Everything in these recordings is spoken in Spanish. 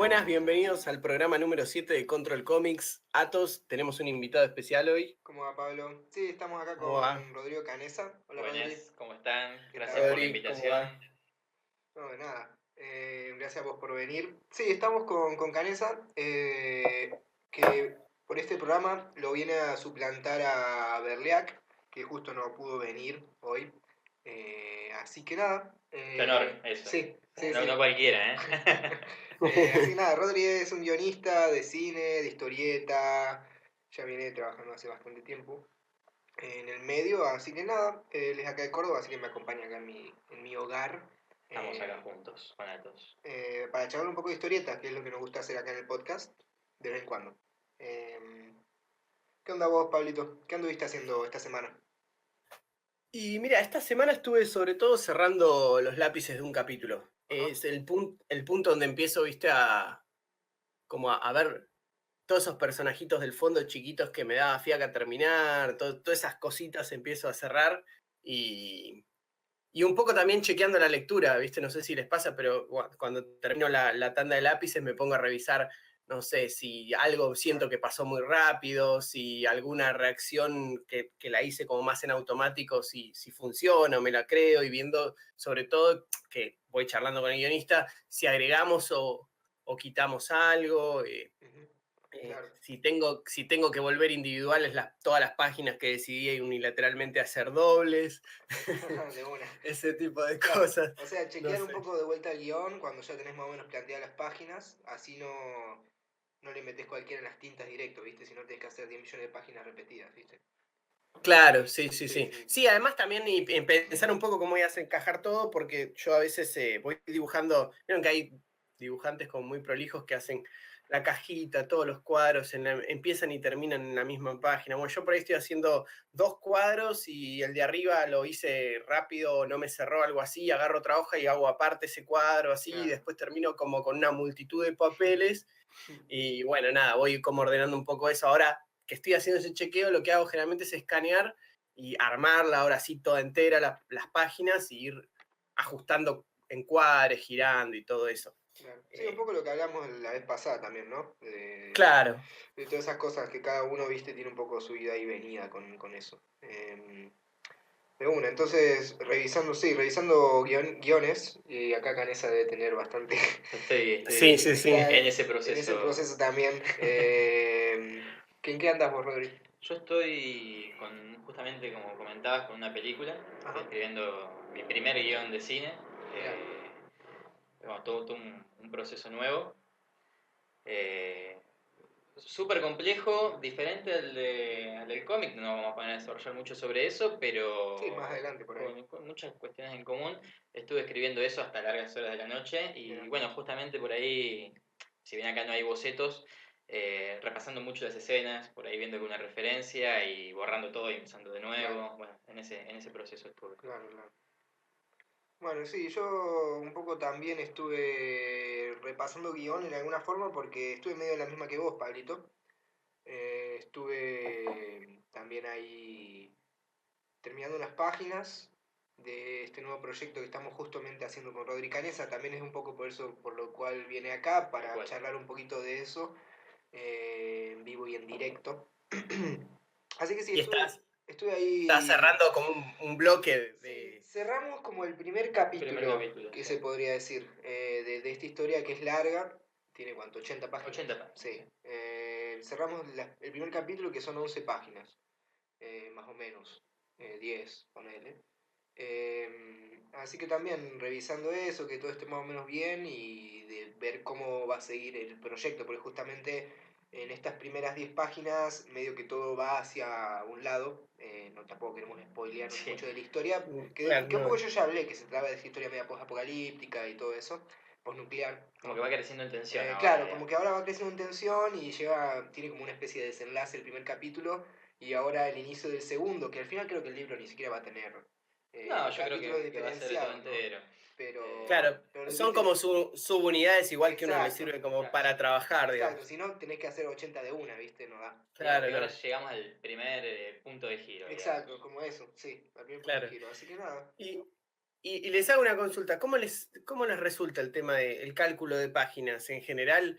Buenas, bienvenidos al programa número 7 de Control Comics. Atos, tenemos un invitado especial hoy. ¿Cómo va, Pablo? Sí, estamos acá ¿Cómo va? con Rodrigo Canesa. Hola, Rodri. Buenas, ¿cómo están? ¿Qué Gracias por tal? la Rodri, ¿cómo invitación. va? No, de nada. Gracias a vos por venir. Sí, estamos con Canesa, que por este programa lo viene a suplantar a Berleac, que justo no pudo venir hoy. Así que nada. Qué honor, eso. Sí, sí, No, sí. no cualquiera, ¿eh? Así que nada, Rodri es un guionista de cine, de historieta. Ya viene trabajando hace bastante tiempo en el medio, así que nada, él es acá de Córdoba, así que me acompaña acá en mi hogar Estamos acá eh, juntos, con Atos. para charlar un poco de historietas, que es lo que nos gusta hacer acá en el podcast, de vez en cuando. Eh, ¿Qué onda vos, Pablito? ¿Qué anduviste haciendo esta semana? Y mira, esta semana estuve sobre todo cerrando los lápices de un capítulo. Ajá. Es el punto donde empiezo, viste, a ver todos esos personajitos del fondo chiquitos que me daba fiaca terminar, todas esas cositas empiezo a cerrar y, y un poco también chequeando la lectura, ¿viste? No sé si les pasa, pero cuando termino la tanda de lápices me pongo a revisar, no sé, si algo siento que pasó muy rápido, si alguna reacción que la hice como más en automático, si funciona o me la creo, y viendo sobre todo que voy charlando con el guionista, si agregamos o quitamos algo. Ujú. Claro. Si tengo que volver individuales todas las páginas que decidí unilateralmente hacer dobles, De una. ese tipo de Claro. cosas, O sea, no chequear un sé. poco de vuelta al guión cuando ya tenés más o menos planteadas las páginas, así no le metés cualquiera en las tintas directo, ¿viste? Si no tenés que hacer 10 millones de páginas repetidas, ¿viste? Claro, sí, sí, Sí, sí. sí. Sí, además también en pensar un poco cómo ibas a encajar todo, porque yo a veces voy dibujando, vieron que hay dibujantes como muy prolijos que hacen la cajita, todos los cuadros, empiezan y terminan en la misma página. Bueno, yo por ahí estoy haciendo dos cuadros y el de arriba lo hice rápido, no me cerró algo así, agarro otra hoja y hago aparte ese cuadro así, y Claro. después termino como con una multitud de papeles. Y bueno, nada, voy como ordenando un poco eso. Ahora que estoy haciendo ese chequeo, lo que hago generalmente es escanear y armarla ahora sí toda entera, las páginas, y ir ajustando encuadres, girando y todo eso. Claro. Sí, un Eh, poco lo que hablamos la vez pasada también, ¿no? claro. De todas esas cosas que cada uno, viste, tiene un poco su ida y venida con eso. De una, entonces, revisando, sí, revisando guiones, y acá Canesa debe tener bastante. Sí, sí, sí. Está En ese en ese proceso. proceso también. ¿En qué andas vos, Rodri? Yo estoy justamente como comentabas, con una película. Estoy Ajá, escribiendo mi primer guión de cine. mira, Bueno, todo un proceso nuevo. Eh, Súper complejo, diferente al del cómic, no vamos a poner a desarrollar mucho sobre eso, sí, más pero adelante por ahí. con muchas cuestiones en común. Estuve escribiendo eso hasta largas horas de la noche y Mira, bueno, justamente por ahí, si bien acá no hay bocetos, repasando mucho las escenas, por ahí viendo alguna referencia y borrando todo y empezando de claro, nuevo. Bueno, en ese proceso estuve. claro, claro. Bueno, sí, yo un poco también estuve repasando guión en alguna forma porque estuve medio en la misma que vos, Pablito. Estuve también ahí terminando unas páginas de este nuevo proyecto que estamos justamente haciendo con Rodri Canesa. También es un poco por eso, por lo cual viene acá, Tal para cual. charlar un poquito de eso, en vivo y en directo. Así que sí, Y estuve estás ahí. cerrando como un bloque Sí, de... cerramos como el primer Primer capítulo, capítulo, que sí. se podría decir, de esta historia que es larga. ¿Tiene cuánto? 80 páginas. 80 páginas, Sí. sí. Cerramos el primer capítulo, que son 11 páginas, más o menos, 10, ponele. Así que también revisando eso, que todo esté más o menos bien y de ver cómo va a seguir el proyecto, porque justamente en estas primeras 10 páginas medio que todo va hacia un lado. No, tampoco queremos spoilear Sí, mucho de la historia, Claro, que un poco no. yo ya hablé, que se trata de esta historia media post-apocalíptica y todo eso, post-nuclear, como que ¿no? va creciendo en tensión ahora, Claro, como digamos. que ahora va creciendo en tensión y tiene como una especie de desenlace el primer capítulo y ahora el inicio del segundo, que al final creo que el libro ni siquiera va a tener No, yo creo capítulos que va a ser todo diferenciados, ¿no? entero. Pero, Claro, pero son viste, como subunidades igual que uno le exacto, sirve como Claro, para trabajar, exacto, digamos. si no tenés que hacer 80 de una, ¿viste? No da. digamos Claro, que ahora no, llegamos al primer punto de giro, Exacto, digamos. como eso, sí, al primer punto de claro. giro. Así que nada. Y, Y les hago una consulta, cómo les resulta el tema del cálculo de páginas? En general,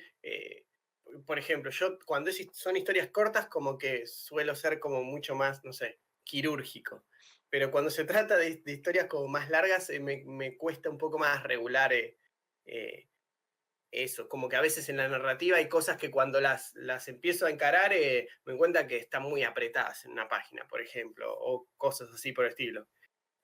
por ejemplo, yo cuando son historias cortas como que suelo ser como mucho más, no sé, quirúrgico. Pero cuando se trata de historias como más largas, me cuesta un poco más regular eh, eso. Como que a veces en la narrativa hay cosas que cuando las empiezo a encarar me doy cuenta que están muy apretadas en una página, por ejemplo, o cosas así por el estilo.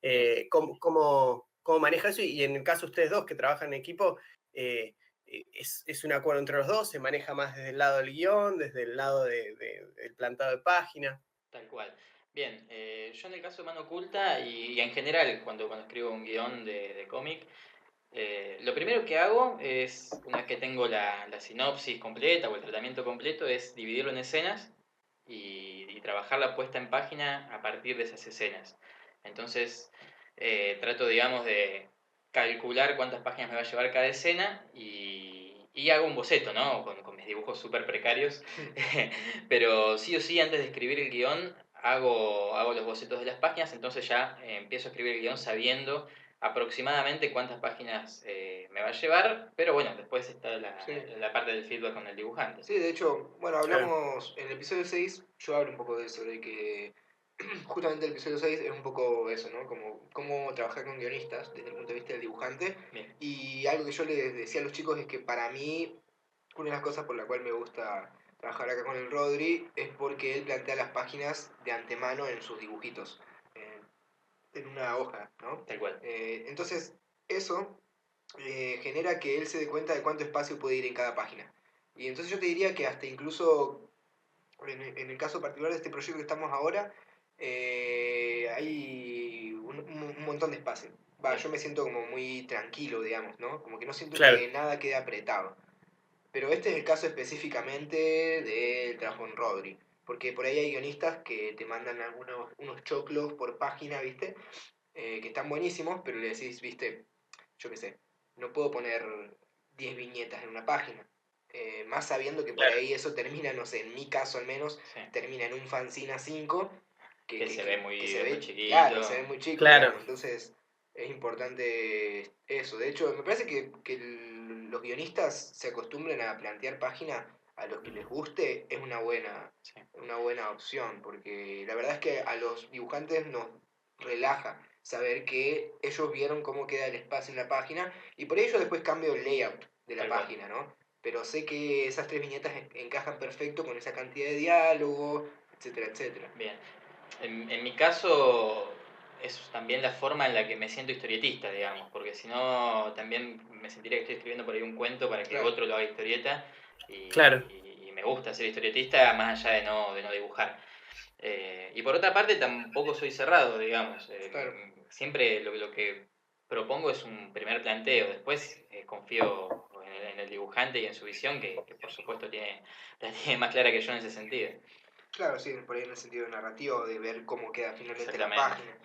Bien. ¿Cómo maneja eso? Y en el caso de ustedes dos que trabajan en equipo, ¿es un acuerdo entre los dos? ¿Se maneja más desde el lado del guión, desde el lado del plantado de página? Tal cual. Bien, yo en el caso de Mano Oculta y en general cuando escribo un guión de cómic, lo primero que hago es, una vez que tengo la sinopsis completa o el tratamiento completo, es dividirlo en escenas y trabajar la puesta en página a partir de esas escenas. Entonces, trato, digamos, de calcular cuántas páginas me va a llevar cada escena y hago un boceto, ¿no? Con mis dibujos súper precarios. Pero sí o sí, antes de escribir el guión, hago los bocetos de las páginas, entonces ya empiezo a escribir el guión sabiendo aproximadamente cuántas páginas me va a llevar, pero bueno, después está Sí. la parte del feedback con el dibujante. Sí, de hecho, bueno, Claro, hablamos en el episodio 6 yo hablo un poco de eso, de que justamente el episodio 6 es un poco eso, ¿no? Como cómo trabajar con guionistas desde el punto de vista del dibujante. Bien, Y algo que yo les decía a los chicos es que para mí, una de las cosas por la cual me gusta trabajar acá con el Rodri es porque él plantea las páginas de antemano en sus dibujitos, eh, en una hoja, ¿no? tal cual. Entonces, eso genera que él se dé cuenta de cuánto espacio puede ir en cada página. Y entonces yo te diría que hasta incluso en el caso particular de este proyecto que estamos ahora, hay un montón de espacio. Va, Bien, yo me siento como muy tranquilo, digamos, ¿no? Como que no siento claro, que nada quede apretado. Pero este es el caso específicamente del trabajo en Rodri. Porque por ahí hay guionistas que te mandan unos choclos por página, ¿viste? Que están buenísimos, pero le decís, ¿viste? Yo qué sé, no puedo poner 10 viñetas en una página. Más sabiendo que por claro. ahí eso termina, no sé, en mi caso al menos, sí. termina en un fanzine A5 Que se ve que muy, se muy ve, chiquito. claro, se ve muy chico, Claro, digamos. Entonces es importante eso. De hecho, me parece que los guionistas se acostumbren a plantear páginas a los que les guste, es Sí, una buena opción, porque la verdad es que a los dibujantes nos relaja saber que ellos vieron cómo queda el espacio en la página y por ello después cambio el layout de la tal cual. página, ¿no? Pero sé que esas tres viñetas encajan perfecto con esa cantidad de diálogo, etcétera, etcétera. Bien. En mi caso es también la forma en la que me siento historietista, digamos, porque si no también me sentiría que estoy escribiendo por ahí un cuento para que Claro, otro lo haga historieta claro, y me gusta ser historietista más allá de no dibujar. Y por otra parte tampoco soy cerrado, digamos. claro. Siempre lo que propongo es un primer planteo, después confío en el dibujante y en su visión, que por supuesto la tiene más clara que yo en ese sentido. Claro, sí, por ahí en el sentido narrativo, de ver cómo queda finalmente la Exactamente. página.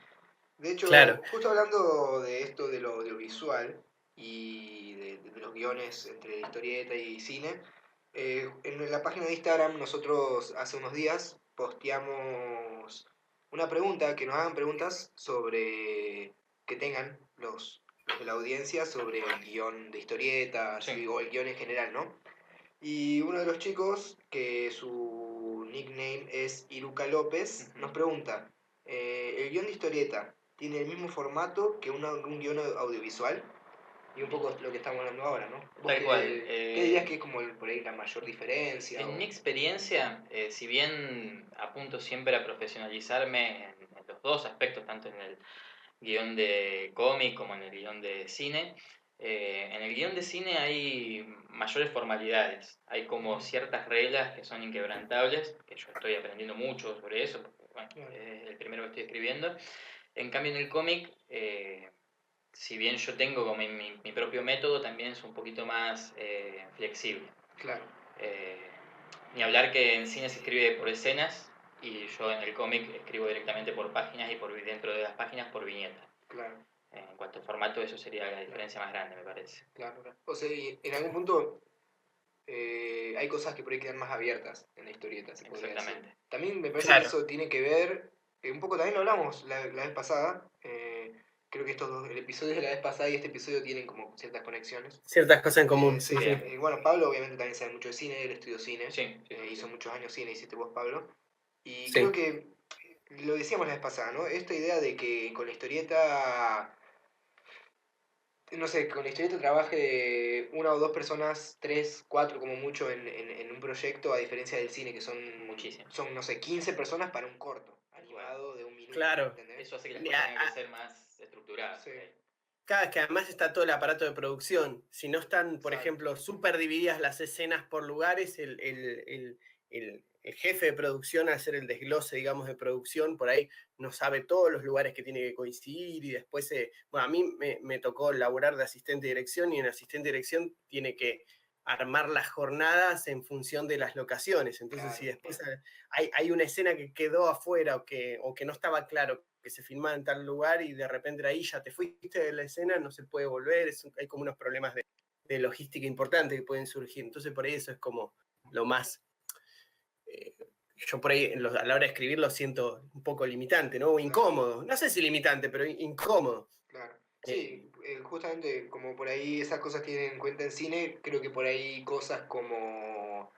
De hecho, claro. justo hablando de esto de lo audiovisual y de los guiones entre historieta y cine, en la página de Instagram nosotros hace unos días posteamos una pregunta, que nos hagan preguntas sobre que tengan los de la audiencia sobre el guión de historietas Sí. o el guión en general, ¿no? Y uno de los chicos, que su nickname es Iruka López, Ujú. nos pregunta, ¿el guión de historieta tiene el mismo formato que un guión audiovisual? Y un Bien. poco lo que estamos hablando ahora, ¿no? ¿Vos Tal cual. qué dirías que es como por ahí la mayor diferencia? En O... mi experiencia, si bien apunto siempre a profesionalizarme en los dos aspectos, tanto en el guión de cómic como en el guión de cine, en el guión de cine hay mayores formalidades, hay como Ujú, ciertas reglas que son inquebrantables, que yo estoy aprendiendo mucho sobre eso, porque bueno, claro, es el primero que estoy escribiendo. En cambio, en el cómic, si bien yo tengo como mi propio método, también es un poquito más flexible. claro, Eh, Ni hablar que en cine se escribe por escenas y yo en el cómic escribo directamente por páginas y por dentro de las páginas por viñeta. claro, En cuanto a formato, eso sería la claro, diferencia más grande, me parece. claro, claro. O sea, y en algún punto hay cosas que por ahí quedan más abiertas en la historieta, se podría decir. Exactamente. También me parece que Claro, eso tiene que ver, un poco también lo hablamos la vez pasada, creo que el episodio de la vez pasada y este episodio tienen como ciertas conexiones. Ciertas cosas en común, Sí, sí, sí. Bien. bueno, Pablo obviamente también sabe mucho de cine, él estudió cine, Sí, sí, sí, hizo sí. muchos años cine, hiciste vos, Pablo. Y creo Sí, que lo decíamos la vez pasada, ¿no? Esta idea de que con la historieta, no sé, con la historieta trabaje una o dos personas, tres, cuatro como mucho en un proyecto, a diferencia del cine, que Muchísimo. son, no sé, 15 personas para un corto Tal cual. animado de 1 minuto, claro. ¿entendés? Eso hace que las Y cosas tengan que ser más estructuradas Sí, por ahí. cada vez que además está todo el aparato de producción. Si no están, por exacto. ejemplo, súper divididas las escenas por lugares, el jefe de producción, al hacer el desglose, digamos, de producción, por ahí no sabe todos los lugares que tiene que coincidir y después, bueno, a mí me tocó laburar de asistente de dirección y en asistente de dirección tiene que armar las jornadas en función de las locaciones. Entonces, Claro, si después hay una escena que quedó afuera o que no estaba claro que se filmaba en tal lugar y de repente ahí ya te fuiste de la escena, no se puede volver, hay como unos problemas de logística importantes que pueden surgir. Entonces por ahí eso es como lo más, eh, yo por ahí a la hora de escribir lo siento un poco limitante, ¿no? O claro, incómodo, no sé si limitante, pero incómodo. claro. Eh, Sí, justamente como por ahí esas cosas tienen en cuenta en cine, creo que por ahí cosas como,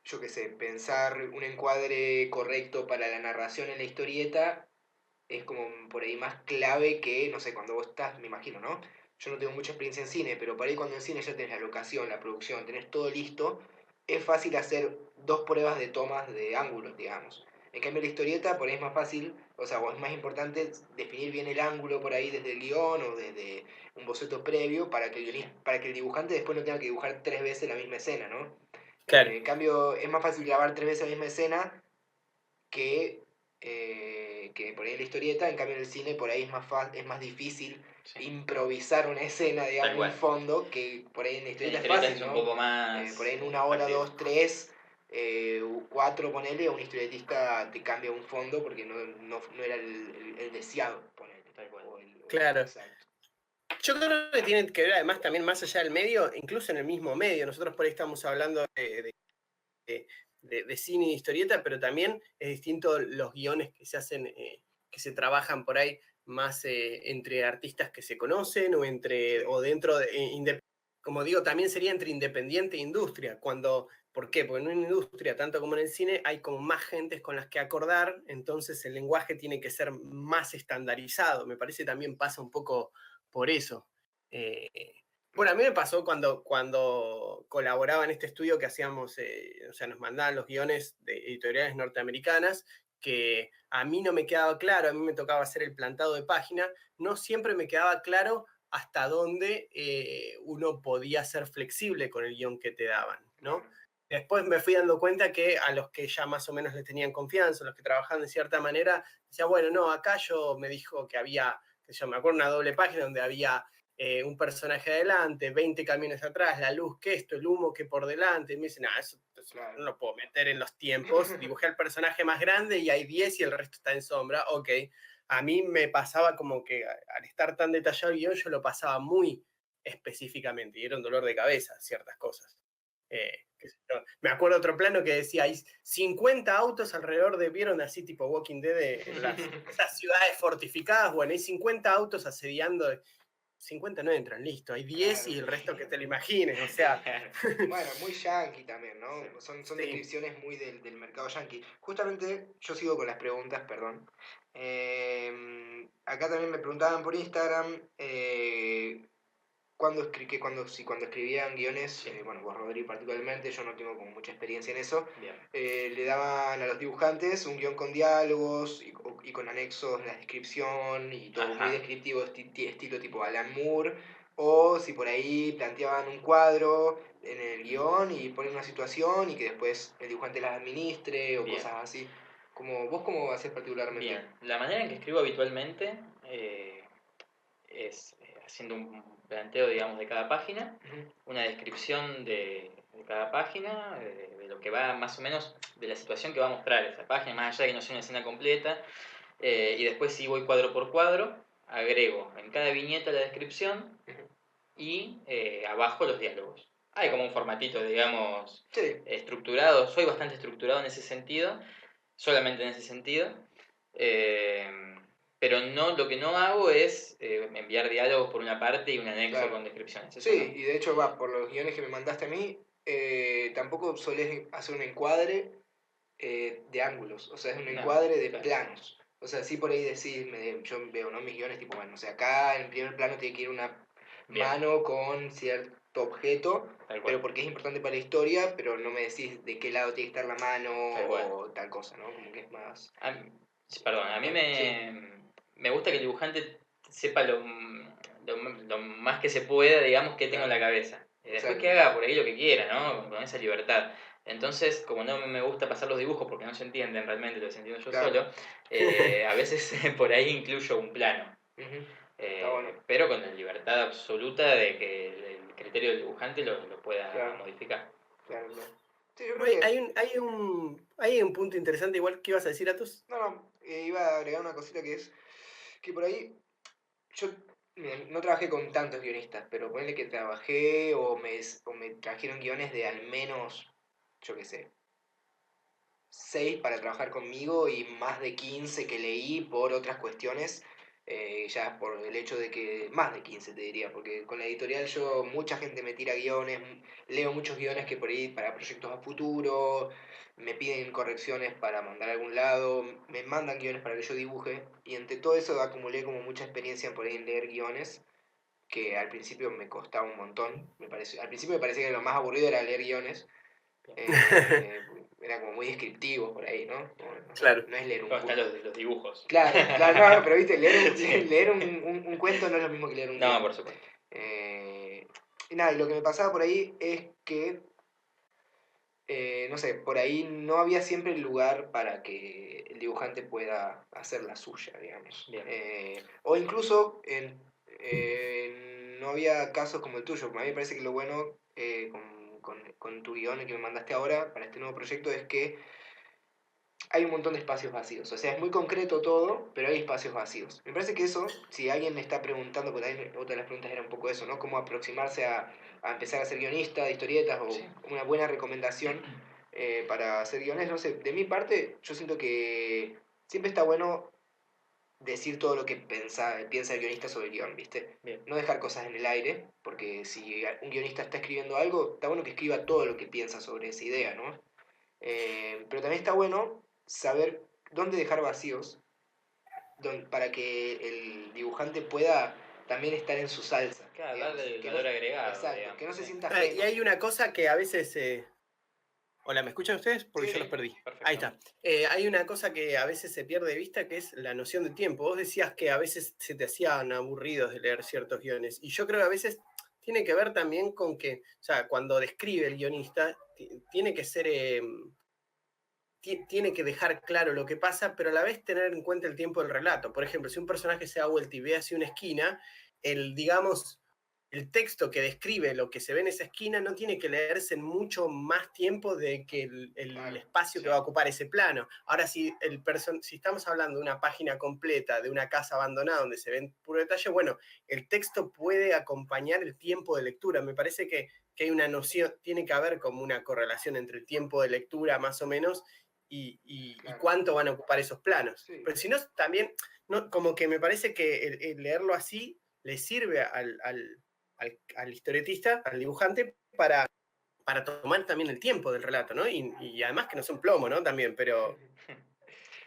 yo qué sé, pensar un encuadre correcto para la narración en la historieta es como por ahí más clave que, no sé, cuando vos estás, me imagino, ¿no? Yo no tengo mucha experiencia en cine, pero por ahí cuando en cine ya tenés la locación, la producción, tenés todo listo, es fácil hacer dos pruebas de tomas de ángulos, digamos. En cambio, la historieta por ahí es más fácil, o sea, o es más importante definir bien el ángulo por ahí desde el guión o desde un boceto previo para que para que el dibujante después no tenga que dibujar 3 veces la misma escena, ¿no? claro, En cambio, es más fácil grabar 3 veces la misma escena que por ahí en la historieta, en cambio en el cine por ahí es más difícil Sí. improvisar una escena, Tal digamos, un cual. fondo, que por ahí en la En la historieta es historieta fácil, es un ¿no? poco Por más ahí en 1 hora, factible. 2, 3, 4, ponele, un historietista te cambia un fondo porque no era el deseado, ponele. Tal cual. claro. Exacto. Yo creo que tiene que ver además también más allá del medio, incluso en el mismo medio. Nosotros por ahí estamos hablando de cine y historieta, pero también es distinto los guiones que se hacen, que se trabajan por ahí más entre artistas que se conocen Sí, o dentro de, como digo, también sería entre independiente e industria. ¿Por qué? Porque en una industria, tanto como en el cine, hay como más gentes con las que acordar, entonces el lenguaje tiene que ser más estandarizado. Me parece también pasa un poco por eso. Eh, bueno, a mí me pasó cuando colaboraba en este estudio que hacíamos, o sea, nos mandaban los guiones de editoriales norteamericanas, que a mí no me quedaba claro, a mí me tocaba hacer el plantado de página, no siempre me quedaba claro hasta dónde uno podía ser flexible con el guión que te daban, ¿no? claro. Después me fui dando cuenta que a los que ya más o menos le tenían confianza, los que trabajaban de cierta manera, decía, bueno, no, acá yo me dijo que había, que yo me acuerdo una doble página donde había un personaje adelante, 20 camiones atrás, la luz que esto, el humo que por delante. Y me dicen, eso no, Claro. no lo puedo meter en los tiempos. Dibujé al personaje más grande y hay 10 y el resto está en sombra. Ok. A mí me pasaba como que al estar tan detallado el guión, yo lo pasaba muy específicamente y era un dolor de cabeza ciertas cosas. Qué sé yo. Me acuerdo otro plano que decía, hay 50 autos alrededor vieron así tipo Walking Dead, esas ciudades fortificadas, bueno, hay 50 autos asediando, 50 no entran, listo, hay 10 Claro. y el resto que te lo imagines, o sea, Bueno, muy yankee también, Sí. ¿no? Son sí, descripciones muy del mercado yankee. Justamente, yo sigo con las preguntas, perdón. Acá también me preguntaban por Instagram cuando escribían guiones, Sí. bueno, vos Rodri particularmente, yo no tengo como mucha experiencia en eso, Bien. le daban a los dibujantes un guión con diálogos y con anexos, la descripción y todo muy Ajá. descriptivo, estilo tipo Alan Moore, o si por ahí planteaban un cuadro en el guión y ponen una situación y que después el dibujante la administre o Bien. cosas así. ¿Vos cómo haces particularmente? Bien. La manera en que escribo habitualmente es haciendo un planteo, digamos, de cada página, Ujú, una descripción de cada página, de lo que va más o menos, de la situación que va a mostrar esa página, más allá de que no sea una escena completa, y después sí voy cuadro por cuadro, agrego en cada viñeta la descripción ujú. y abajo los diálogos. Hay como un formatito, digamos, Sí, estructurado, soy bastante estructurado en ese sentido, solamente en ese sentido. Eh, pero no, lo que no hago es enviar diálogos por una parte y un anexo Claro. con descripciones. Eso Sí, no. y de hecho va, por los guiones que me mandaste a mí, tampoco solés hacer un encuadre de ángulos, o sea, es un No, encuadre de claro. planos. O sea, sí por ahí decís, yo veo, ¿no? Mis guiones tipo, bueno, o sea, acá en primer plano tiene que ir una Bien, mano con cierto objeto, tal pero cual. porque es importante para la historia, pero no me decís de qué lado tiene que estar la mano Tal cual. o tal cosa, ¿no? Como que es más... Perdón, a mí Bueno, sí, me gusta que el dibujante sepa lo más que se pueda, digamos, que tengo en claro, la cabeza. Después que exacto. haga por ahí lo que quiera, ¿no? Con esa libertad. Entonces, como no me gusta pasar los dibujos porque no se entienden realmente, los entiendo yo Claro. solo, a veces por ahí incluyo un plano. Ujú. Está bueno, Pero con la libertad absoluta de que el criterio del dibujante lo pueda claro, modificar. claro, claro. Sí, yo creo Hay, que... hay un punto interesante, igual que ibas a decir, Atos. No, no, iba a agregar una cosita que es que por ahí yo no trabajé con tantos guionistas, pero ponele que trabajé o me trajeron guiones de al menos, yo qué sé, 6 para trabajar conmigo y más de 15 que leí por otras cuestiones, ya por el hecho de que, más de 15 te diría, porque con la editorial yo, mucha gente me tira guiones, leo muchos guiones que por ahí para proyectos a futuro, me piden correcciones para mandar a algún lado, me mandan guiones para que yo dibuje, y entre todo eso acumulé como mucha experiencia por ahí en leer guiones, que al principio me costaba un montón, al principio me parecía que lo más aburrido era leer guiones, eh, era como muy descriptivo por ahí, ¿no? Como, no sé, Claro. no es leer un Luego están cuento. los dibujos. Claro, claro, no, no, pero viste, Sí. leer un cuento no es lo mismo que leer un No, guión. por supuesto. Y nada, y lo que me pasaba por ahí es que, no sé, por ahí no había siempre el lugar para que el dibujante pueda hacer la suya, digamos. Bien. O incluso no había casos como el tuyo. A mí me parece que lo bueno con tu guión que me mandaste ahora para este nuevo proyecto es que hay un montón de espacios vacíos. O sea, es muy concreto todo, pero hay espacios vacíos. Me parece que eso, si alguien me está preguntando, porque también otra de las preguntas era un poco eso, ¿no? Cómo aproximarse a empezar a ser guionista de historietas o Sí. una buena recomendación para hacer guiones. No sé, de mi parte, yo siento que siempre está bueno decir todo lo que piensa el guionista sobre el guión, ¿viste? Bien. No dejar cosas en el aire, porque si un guionista está escribiendo algo, está bueno que escriba todo lo que piensa sobre esa idea, ¿no? Pero también está bueno saber dónde dejar vacíos para que el dibujante pueda también estar en su salsa. Claro, Digamos. darle el Que no, valor agregado, exacto, que digamos. no se Sí. sienta Y ajeno. hay una cosa que a veces... Hola, ¿me escuchan ustedes? Porque Sí, yo los Sí, perdí. Ahí está. perfectamente. Hay una cosa que a veces se pierde de vista, que es la noción de tiempo. Vos decías que a veces se te hacían aburridos de leer ciertos guiones. Y yo creo que a veces tiene que ver también con que, o sea, cuando describe el guionista, tiene que ser... tiene que dejar claro lo que pasa, pero a la vez tener en cuenta el tiempo del relato. Por ejemplo, si un personaje se da vuelta y ve hacia una esquina, digamos, el texto que describe lo que se ve en esa esquina no tiene que leerse en mucho más tiempo de que el claro. espacio Sí. que va a ocupar ese plano. Ahora, si estamos hablando de una página completa de una casa abandonada donde se ven puro detalle, bueno, el texto puede acompañar el tiempo de lectura. Me parece que hay una noción, tiene que haber como una correlación entre el tiempo de lectura más o menos y Claro. cuánto van a ocupar esos planos. Sí. Pero si no, también, no, como que me parece que el leerlo así le sirve al historietista, al dibujante, para tomar también el tiempo del relato, ¿no? Y además que no sea un plomo, ¿no? También, pero...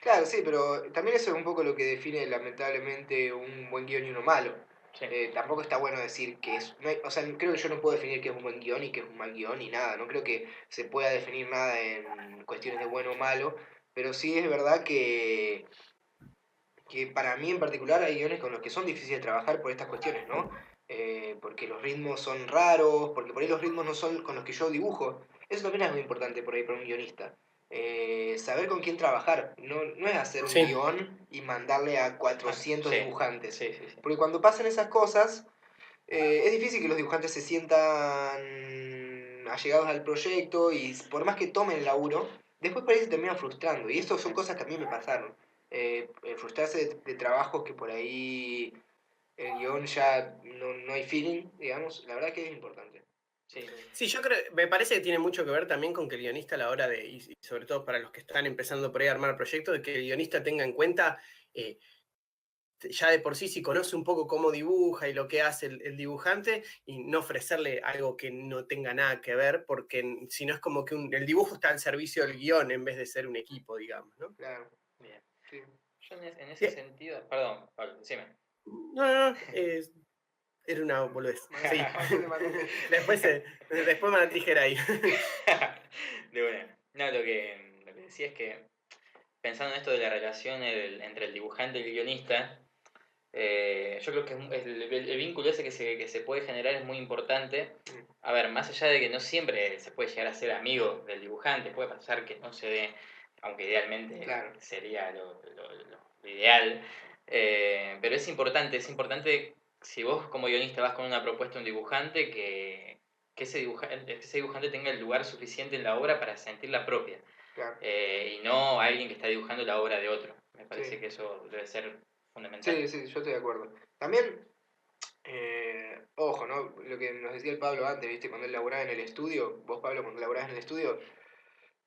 Claro, sí, pero también eso es un poco lo que define lamentablemente un buen guión y uno malo. Sí. Tampoco está bueno decir que es... o sea, creo que yo no puedo definir qué es un buen guión y qué es un mal guión ni nada. No creo que se pueda definir nada en cuestiones de bueno o malo, pero sí es verdad que para mí en particular hay guiones con los que son difíciles de trabajar por estas cuestiones, ¿no? Porque los ritmos son raros, porque por ahí los ritmos no son con los que yo dibujo. Eso también es muy importante por ahí para un guionista. Saber con quién trabajar, no es hacer un Sí, guión y mandarle a 400 Sí, dibujantes. sí, sí, sí. Porque cuando pasan esas cosas, es difícil que los dibujantes se sientan allegados al proyecto y por más que tomen el laburo, después por ahí se terminan frustrando. Y eso son cosas que a mí me pasaron. Frustrarse de trabajos que por ahí el guión ya no hay feeling, digamos, la verdad que es importante. Sí, sí, yo creo, me parece que tiene mucho que ver también con que el guionista a la hora de, y sobre todo para los que están empezando por ahí a armar el proyecto, de que el guionista tenga en cuenta ya de por sí, si conoce un poco cómo dibuja y lo que hace el dibujante, y no ofrecerle algo que no tenga nada que ver, porque si no es como que el dibujo está al servicio del guión en vez de ser un equipo, digamos, ¿no? Claro, Bien. sí. Yo en ese Bien. sentido, perdón, Pablo, decime. No, era una boludez. Sí. Después me la tijera ahí. De una. No, lo que decía es que, pensando en esto de la relación entre el dibujante y el guionista, yo creo que el vínculo ese que se puede generar es muy importante. A ver, más allá de que no siempre se puede llegar a ser amigo del dibujante, puede pasar que no se dé, aunque idealmente Claro. sería lo ideal. Pero es importante si vos como guionista vas con una propuesta a un dibujante, que ese dibujante tenga el lugar suficiente en la obra para sentirla propia. Claro. Y no alguien que está dibujando la obra de otro. Me parece Sí. que eso debe ser fundamental. Sí, sí, yo estoy de acuerdo. También, ojo, ¿no? Lo que nos decía el Pablo antes, ¿viste? Cuando él laburaba en el estudio, vos, Pablo, cuando laburabas en el estudio,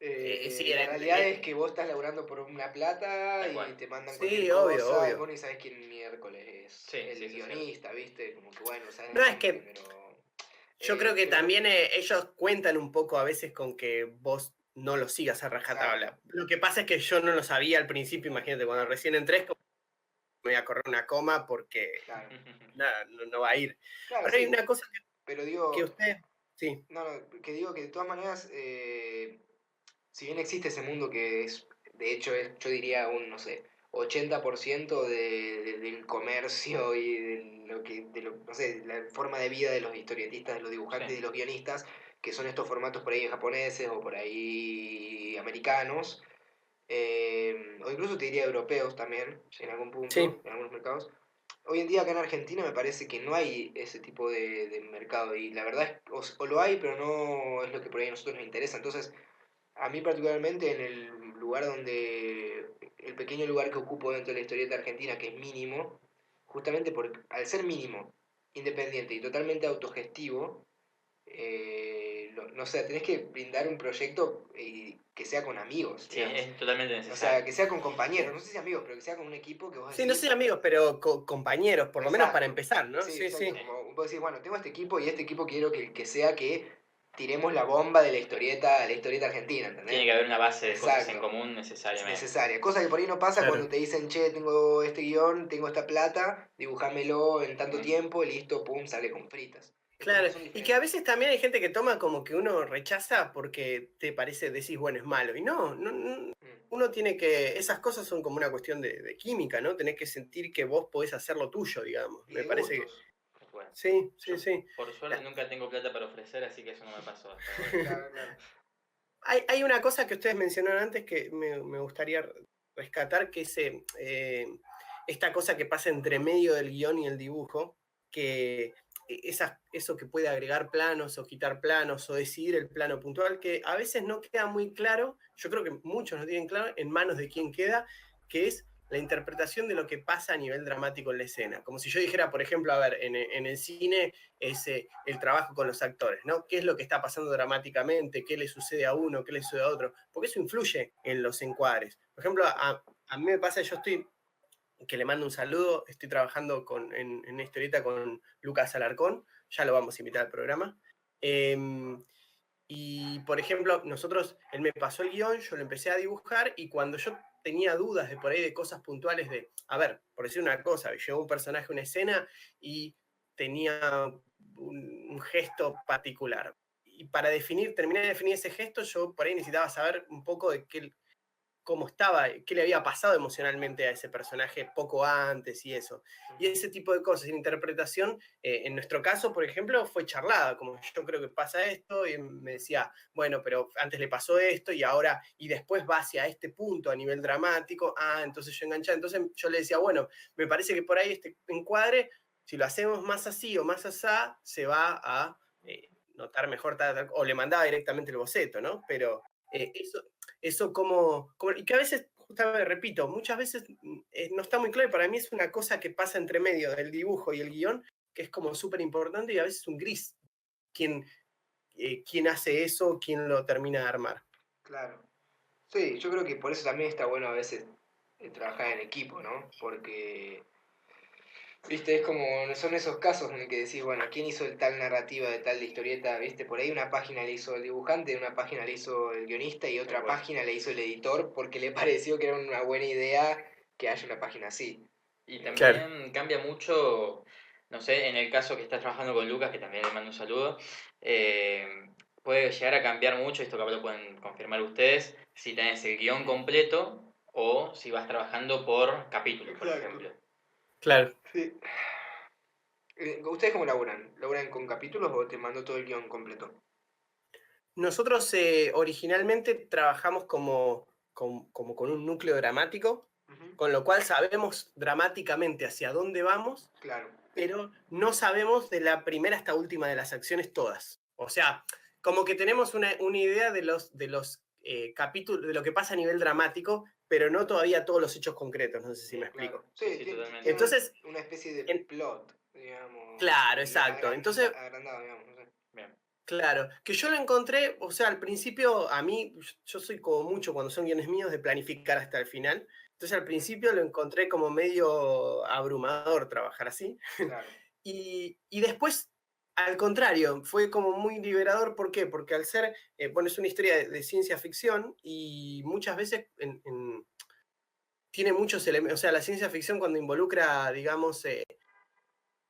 Sí, la realidad es que vos estás laburando por una plata Tal y cual. te mandan cualquier sí, obvio, cosa y obvio. vos ni sabés quién miércoles es Sí, sí, el eso es cierto. guionista, ¿viste? Como que bueno, sabes No, el es nombre, que pero... yo creo que pero también ellos cuentan un poco a veces con que vos no lo sigas a exacto, rajatabla. Lo que pasa es que yo no lo sabía al principio, imagínate, cuando recién entré, es como me voy a correr una coma porque claro. nada, no va a ir. Claro, Ahora hay sí, una cosa pero que digo, usted, sí, que digo que de todas maneras, si bien existe ese mundo que es, de hecho, yo diría un, no sé, 80% del comercio y no sé, la forma de vida de los historietistas, de los dibujantes y Sí. de los guionistas, que son estos formatos por ahí japoneses o por ahí americanos, o incluso te diría europeos también, en algún sí, punto, en algunos mercados. Hoy en día acá en Argentina me parece que no hay ese tipo de mercado y la verdad es, o lo hay, pero no es lo que por ahí a nosotros nos interesa. Entonces, a mí particularmente en el lugar el pequeño lugar que ocupo dentro de la historieta argentina, que es mínimo, justamente al ser mínimo, independiente y totalmente autogestivo, no sé, tenés que brindar un proyecto que sea con amigos, Sí, digamos. es totalmente O sea, necesario. que sea con compañeros, no sé si amigos, pero que sea con un equipo que vos sí, no decís, sé amigos, pero compañeros, por lo menos para exacto, empezar, ¿no? sí, Sí, exacto, sí. como vos decís, bueno, tengo este equipo y este equipo quiero que sea que tiremos la bomba de la historieta argentina, Tiene ¿entendés? que haber una base de cosas en Exacto, común es necesariamente. necesaria. Cosa que por ahí no pasa cuando Claro. te dicen, che, tengo este guión, tengo esta plata, dibújamelo en tanto Ujú. tiempo, listo, pum, sale con fritas. Es como que Claro, son y que a diferentes. veces también hay gente que toma como que uno rechaza porque te parece, decís, bueno, es malo. Y Mm. uno tiene que, esas cosas son como una cuestión de química, ¿no? Tenés que sentir que vos podés hacer lo tuyo, digamos. Y Me de parece que gustos. Bueno, sí, yo sí, sí. por suerte La- nunca tengo plata para ofrecer, así que eso no me pasó hasta ahora. Claro, claro. Hay una cosa que ustedes mencionaron antes que me gustaría rescatar, que es esta cosa que pasa entre medio del guión y el dibujo, que eso que puede agregar planos o quitar planos o decidir el plano puntual, que a veces no queda muy claro, yo creo que muchos no tienen claro en manos de quién queda, que es la interpretación de lo que pasa a nivel dramático en la escena. Como si yo dijera, por ejemplo, a ver, en el cine es el trabajo con los actores, ¿no? ¿Qué es lo que está pasando dramáticamente? ¿Qué le sucede a uno? ¿Qué le sucede a otro? Porque eso influye en los encuadres. Por ejemplo, a mí me pasa, yo estoy, que le mando un saludo, estoy trabajando en una historieta con Lucas Alarcón, ya lo vamos a invitar al programa. Y, por ejemplo, él me pasó el guión, yo lo empecé a dibujar y cuando yo tenía dudas de por ahí de cosas puntuales de, a ver, por decir una cosa, llegó un personaje a una escena y tenía un gesto particular. Y para terminar de definir ese gesto, yo por ahí necesitaba saber un poco de cómo estaba, qué le había pasado emocionalmente a ese personaje poco antes y eso. Y ese tipo de cosas, en interpretación, en nuestro caso, por ejemplo, fue charlada, como yo creo que pasa esto, y me decía, bueno, pero antes le pasó esto y ahora, y después va hacia este punto a nivel dramático, entonces yo enganchaba, entonces yo le decía, bueno, me parece que por ahí este encuadre, si lo hacemos más así o más asá, se va a notar mejor, o le mandaba directamente el boceto, ¿no? Pero eso y que a veces, justamente repito, muchas veces no está muy claro y para mí es una cosa que pasa entre medio del dibujo y el guión, que es como súper importante y a veces un gris. ¿Quién, quién hace eso? ¿Quién lo termina de armar? Claro. Sí, yo creo que por eso también está bueno a veces trabajar en equipo, ¿no? Porque Viste, es como, son esos casos en el que decís, bueno, ¿quién hizo el tal narrativa de tal historieta? Viste, por ahí una página le hizo el dibujante, una página le hizo el guionista y otra página le hizo el editor porque le pareció que era una buena idea que haya una página así. Y Claro. también cambia mucho, no sé, en el caso que estás trabajando con Lucas, que también le mando un saludo, puede llegar a cambiar mucho, esto capaz lo pueden confirmar ustedes, si tenés el guión completo o si vas trabajando por capítulo, por Claro. ejemplo. Claro. Sí. ¿Ustedes cómo laburan? ¿Laburan con capítulos o te mando todo el guión completo? Nosotros originalmente trabajamos como con un núcleo dramático, Ujú. con lo cual sabemos dramáticamente hacia dónde vamos, Claro. pero no sabemos de la primera hasta última de las acciones todas. O sea, como que tenemos una idea de los capítulos, de lo que pasa a nivel dramático, pero no todavía todos los hechos concretos, no sé si me Bien, Claro. explico. Sí, sí, totalmente. tiene Entonces, una especie de en- plot, digamos, claro, exacto. Entonces, agrandado, digamos, no sé. Bien. claro, que yo lo encontré, o sea, al principio a mí, yo soy como mucho cuando son guiones míos de planificar hasta el final. Entonces al principio lo encontré como medio abrumador trabajar así. Claro. Y después, al contrario, fue como muy liberador. ¿Por qué? Porque al ser, bueno, es una historia de ciencia ficción y muchas veces tiene muchos elementos, o sea, la ciencia ficción cuando involucra, digamos,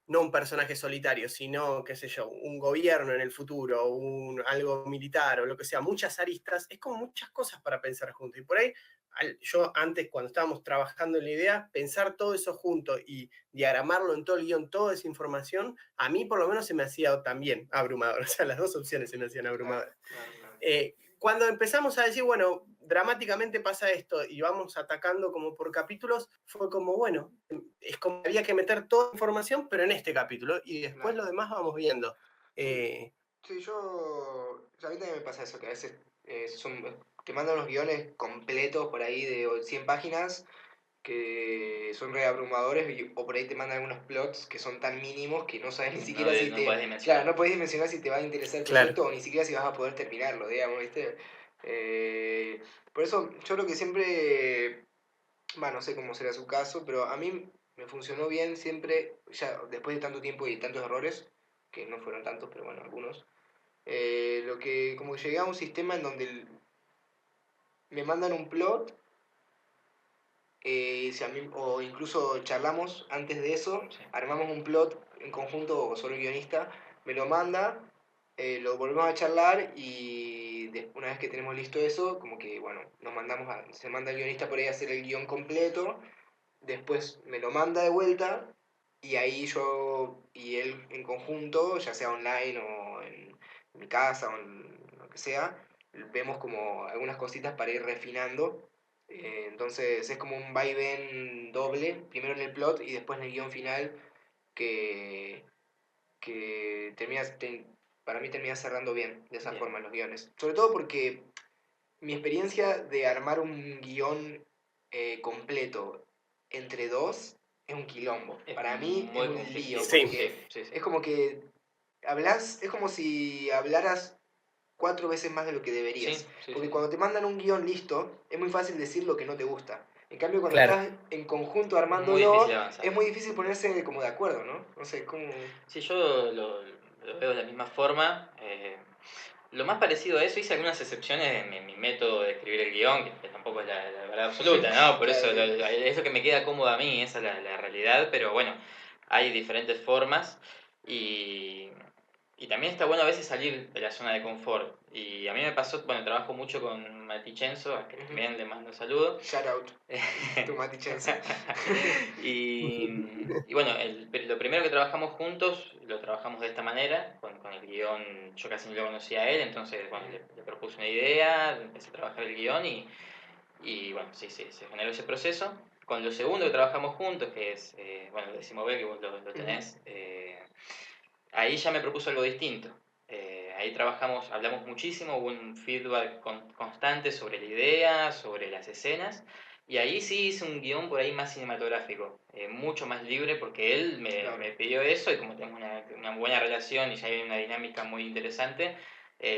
no un personaje solitario, sino, qué sé yo, un gobierno en el futuro, algo militar o lo que sea, muchas aristas, es como muchas cosas para pensar juntos. Y por ahí, yo antes, cuando estábamos trabajando en la idea, pensar todo eso junto y diagramarlo en todo el guión, toda esa información, a mí por lo menos se me hacía también abrumador. O sea, las dos opciones se me hacían abrumadoras. Claro. Cuando empezamos a decir, bueno, dramáticamente pasa esto y vamos atacando como por capítulos, fue como, bueno, es como que había que meter toda la información, pero en este capítulo, y después Claro. lo demás vamos viendo. Sí, Eh, sí, a mí también me pasa eso, que a veces te mandan unos guiones completos por ahí de 100 páginas que son re abrumadores o por ahí te mandan algunos plots que son tan mínimos que no sabes ni siquiera si No puedes te... dimensionar. Claro, no puedes dimensionar si te va a interesar el claro, proyecto o ni siquiera si vas a poder terminarlo, digamos, ¿viste? Por eso yo creo que siempre, bueno, no sé cómo será su caso, pero a mí me funcionó bien siempre, ya después de tanto tiempo y tantos errores, que no fueron tantos, pero bueno, algunos, como que llegué a un sistema en donde me mandan un plot, o incluso charlamos antes de eso, Sí. armamos un plot en conjunto o solo el guionista, me lo manda, lo volvemos a charlar y una vez que tenemos listo eso, como que bueno, se manda el guionista por ahí a hacer el guión completo, después me lo manda de vuelta y ahí yo y él en conjunto, ya sea online o en mi casa o en lo que sea, vemos como algunas cositas para ir refinando. Entonces es como un vaivén doble, primero en el plot y después en el guión final que, que para mí termina cerrando bien de esa Bien. forma los guiones. Sobre todo porque mi experiencia de armar un guión completo entre dos es un quilombo. Es Para mí es muy un lío, conflictivo. sí, porque Sí, sí, sí. es como que es como si hablaras 4 veces más de lo que deberías. Sí, sí, Porque sí. cuando te mandan un guión listo, es muy fácil decir lo que no te gusta. En cambio, cuando claro. estás en conjunto Es muy difícil armándolo, avanzar. es muy difícil ponerse como de acuerdo, ¿no? No sé, cómo... Sí, yo lo veo de la misma forma. Lo más parecido a eso, hice algunas excepciones en mi método de escribir el guión, que tampoco es la verdad absoluta, ¿no? Por Claro, eso sí. es lo que me queda cómodo a mí, esa es la realidad, pero bueno, hay diferentes formas y, y también está bueno a veces salir de la zona de confort. Y a mí me pasó, bueno, trabajo mucho con Mati Chenzo, a que Ujú. también le mando saludos. Shout out. Tomate Chenzo. Y bueno, lo primero que trabajamos juntos, lo trabajamos de esta manera, con el guión, yo casi no lo conocía a él, entonces bueno, le propuse una idea, empecé a trabajar el guión y bueno, sí, se generó ese proceso. Con lo segundo que trabajamos juntos, que es, bueno, Décimo B, que vos lo tenés, ahí ya me propuso algo distinto. Ahí trabajamos, hablamos muchísimo, hubo un feedback constante sobre la idea, sobre las escenas, y ahí sí hice un guión por ahí más cinematográfico, mucho más libre, porque él Claro. me pidió eso, y como tenemos una buena relación y ya hay una dinámica muy interesante,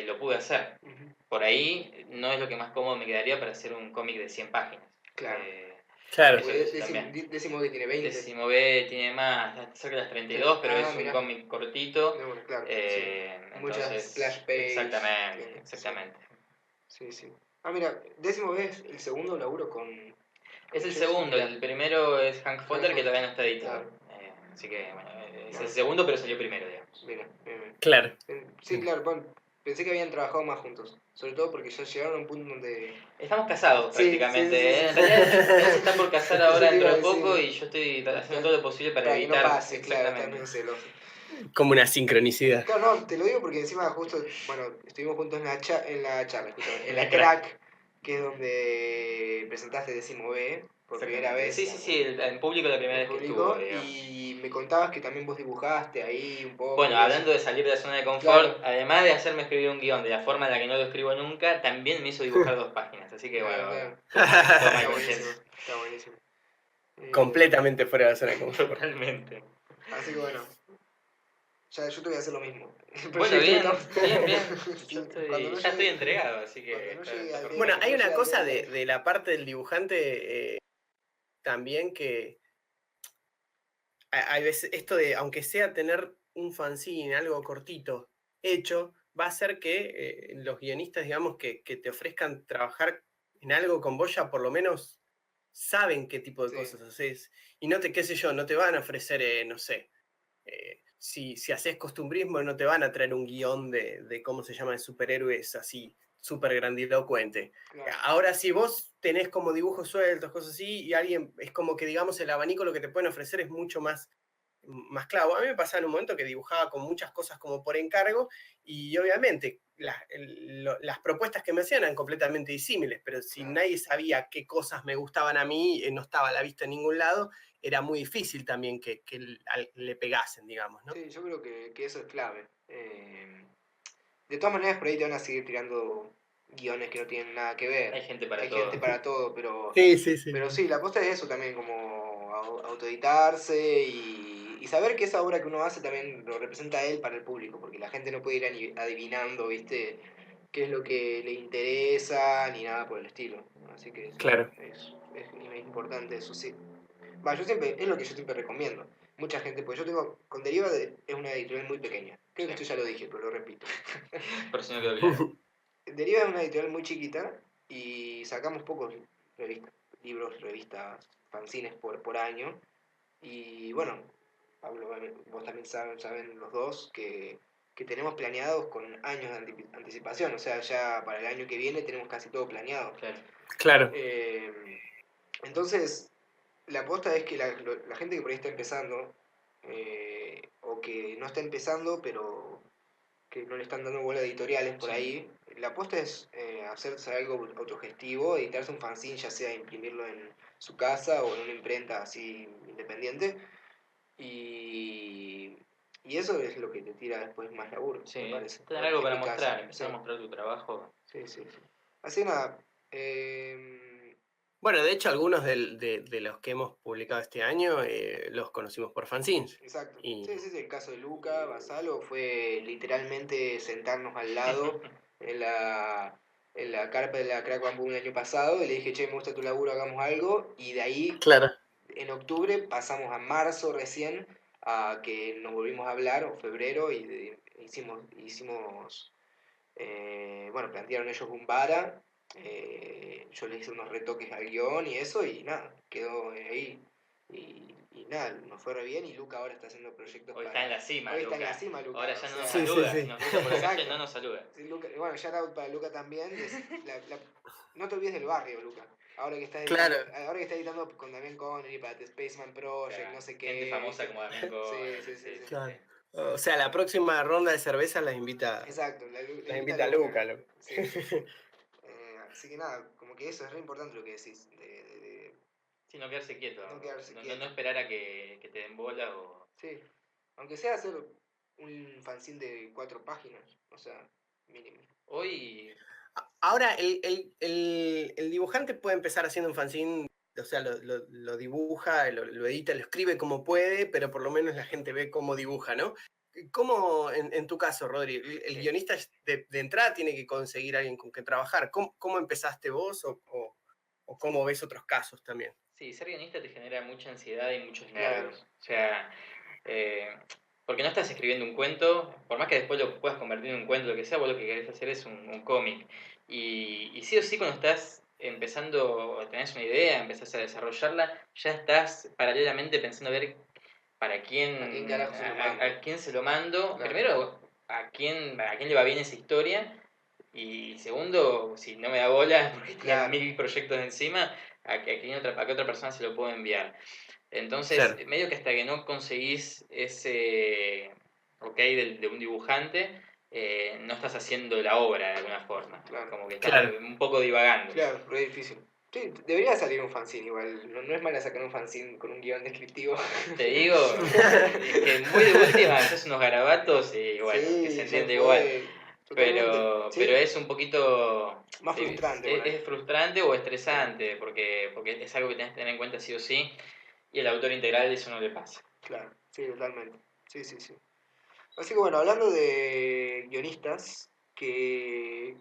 lo pude hacer. Ujú. Por ahí no es lo que más cómodo me quedaría para hacer un cómic de 100 páginas. Claro. Eh, Claro. Eso Porque es también. décimo B tiene 20. Décimo B tiene más, cerca de las 32, pero es un mirá. cómic cortito. No, bueno, claro, sí. Muchas Entonces, splash page. exactamente, tiene, exactamente. Sí, sí. Ah, mira, décimo B es el segundo laburo con... Es el Jason, segundo, mirá. el primero es Hank Fuller, que todavía no está editado. Claro. Así que, bueno, es Claro. el segundo, pero salió primero, digamos. Mira, Claro. Sí, claro, bueno, pensé que habían trabajado más juntos. Sobre todo porque ya llegaron a un punto donde... Estamos casados Sí, prácticamente. sí, sí, sí, En sí. realidad él se está por casar Eso ahora te iba dentro a de poco decir. y yo estoy haciendo todo lo posible para que no evitar. pase, claro, estás Exactamente. medio celoso. Como una sincronicidad. Claro, no, te lo digo porque encima justo, bueno, estuvimos juntos en la charla, justamente, en La la crack, que es donde presentaste décimo B por primera Exactamente. vez. Sí, sí, sí, en público la primera En vez que estuvo, público, digamos. y me contabas que también vos dibujaste ahí un poco. Bueno, y eso. hablando de salir de la zona de confort, Claro. además de hacerme escribir un guión de la forma en la que no lo escribo nunca, también me hizo dibujar 2 páginas. Así que Claro, bueno, claro. toma Está conciencia. buenísimo, está buenísimo. Completamente fuera de la zona de confort. Totalmente. Así que bueno, ya yo te voy a hacer lo mismo. El Bueno, proyecto bien, que bien. estamos- Yo cuando no ya estoy llegue, entregado, así cuando que no está, llegue está al perfecto. Bueno, cuando hay no una llegue al cosa deadline. de la parte del dibujante también que hay veces, esto de, aunque sea tener un fanzine, algo cortito, hecho, va a hacer que los guionistas, digamos, que te ofrezcan trabajar en algo con vos ya por lo menos saben qué tipo de Sí, cosas haces. Y no te, qué sé yo, no te van a ofrecer, no sé, si haces costumbrismo, no te van a traer un guión de cómo se llama, de superhéroes así, súper grandilocuente. claro. Ahora, si vos tenés como dibujos sueltos, cosas así, y alguien, es como que, digamos, el abanico lo que te pueden ofrecer es mucho más claro. A mí me pasaba en un momento que dibujaba con muchas cosas como por encargo, y obviamente las propuestas que me hacían eran completamente disímiles, pero si Claro. nadie sabía qué cosas me gustaban a mí, no estaba a la vista en ningún lado, era muy difícil también que le pegasen, digamos, ¿no? Sí, yo creo que eso es clave. De todas maneras, por ahí te van a seguir tirando guiones que no tienen nada que ver. Hay gente para Hay todo. gente para todo, pero Sí, sí, sí. sí, la aposta es eso también, como autoeditarse y saber que esa obra que uno hace también lo representa a él para el público, porque la gente no puede ir adivinando, ¿viste? Qué es lo que le interesa, ni nada por el estilo. Así que sí, Claro. es importante eso, sí. Yo siempre, es lo que yo siempre recomiendo. Mucha gente, pues yo tengo, con Deriva es una editorial muy pequeña. Creo que Sí. esto ya lo dije, pero lo repito. Por si no quedó claro. Deriva es una editorial muy chiquita y sacamos pocos libros, revistas, fanzines por año. Y bueno, Pablo, vos también saben los dos que tenemos planeados con años de anticipación. O sea, ya para el año que viene tenemos casi todo planeado. Claro. Claro. Entonces, la aposta es que la gente que por ahí está empezando, o que no está empezando, pero que no le están dando bola a editoriales por Sí. ahí, la aposta es hacerse algo autogestivo, editarse un fanzine, ya sea imprimirlo en su casa o en una imprenta así independiente, y, y eso es lo que te tira después más laburo, Sí, me parece. tener algo En para mi caso, mostrar, sí, empezar a mostrar tu trabajo. sí, sí, sí. Así que nada, eh, Bueno, de hecho, algunos de los que hemos publicado este año los conocimos por fanzines. exacto. Y Sí, sí, sí, el caso de Luca Basalo fue literalmente sentarnos al lado en la carpa de la Crack Bamboo el año pasado y le dije, che, me gusta tu laburo, hagamos algo. Y de ahí, claro, en octubre, pasamos a marzo recién, a que nos volvimos a hablar, o febrero, y hicimos bueno, plantearon ellos Bumbara, yo les hice unos retoques al guión y eso, y nada, quedó ahí. Y nada, nos fue re bien y Luca ahora está haciendo proyectos Hoy para... está en la cima, Hoy Luca. está en la cima, Luca. Ahora ya o no nos sea, Sí, sí, saluda. sí. Si nos cruza por la calle, Exacto. no nos saluda. Sí, bueno, shout out para Luca también. No te olvides del barrio, Luca. Claro. Ahora que está editando con Damián Connery para The Spaceman Project, Claro, no sé qué. gente famosa ¿viste? como Damián Sí, Cohen. sí, sí, sí. Claro. O sea, la próxima ronda de cerveza las invita Exacto, la invita a Luca. Luca. Sí, sí, sí. Así que nada, como que eso es re importante lo que decís. Sí, no quedarse quieto. No quedarse No quieto. esperar a que te den bola o... Sí. Aunque sea hacer un fanzine de 4 páginas, o sea, mínimo. Hoy, Ahora, el dibujante puede empezar haciendo un fanzine, o sea, lo dibuja, lo edita, lo escribe como puede, pero por lo menos la gente ve cómo dibuja, ¿no? ¿Cómo, en tu caso, Rodri, el Sí. guionista de entrada tiene que conseguir a alguien con que trabajar? ¿Cómo empezaste vos o o cómo ves otros casos también. Sí, ser guionista te genera mucha ansiedad y muchos Claro. nervios. O sea, porque no estás escribiendo un cuento, por más que después lo puedas convertir en un cuento, lo que sea, vos lo que querés hacer es un cómic. Y sí o sí, cuando estás empezando, tenés una idea, empezás a desarrollarla, ya estás paralelamente pensando a ver para quién, ¿A quién carajo se lo mando? a quién se lo mando. Claro. Primero, a quién le va bien esa historia. Y segundo, si no me da bola porque tiene Claro. 1000 proyectos encima, a qué otra persona se lo puedo enviar. Entonces, Claro. medio que hasta que no conseguís ese ok de un dibujante, no estás haciendo la obra de alguna forma. Claro. Como que estás Claro. un poco divagando. Claro, re difícil. Sí, debería salir un fanzine igual. No es mala sacar un fanzine con un guión descriptivo. Te digo, es que muy de última haces unos garabatos y bueno, Sí, que se ya entiende fue. igual. Totalmente. Sí. Pero es un poquito Más frustrante por ahí. es frustrante o estresante porque es algo que tenés que tener en cuenta sí o sí y el autor integral eso no le pasa. Claro, sí, totalmente. Sí, sí, sí. Así que bueno, hablando de guionistas que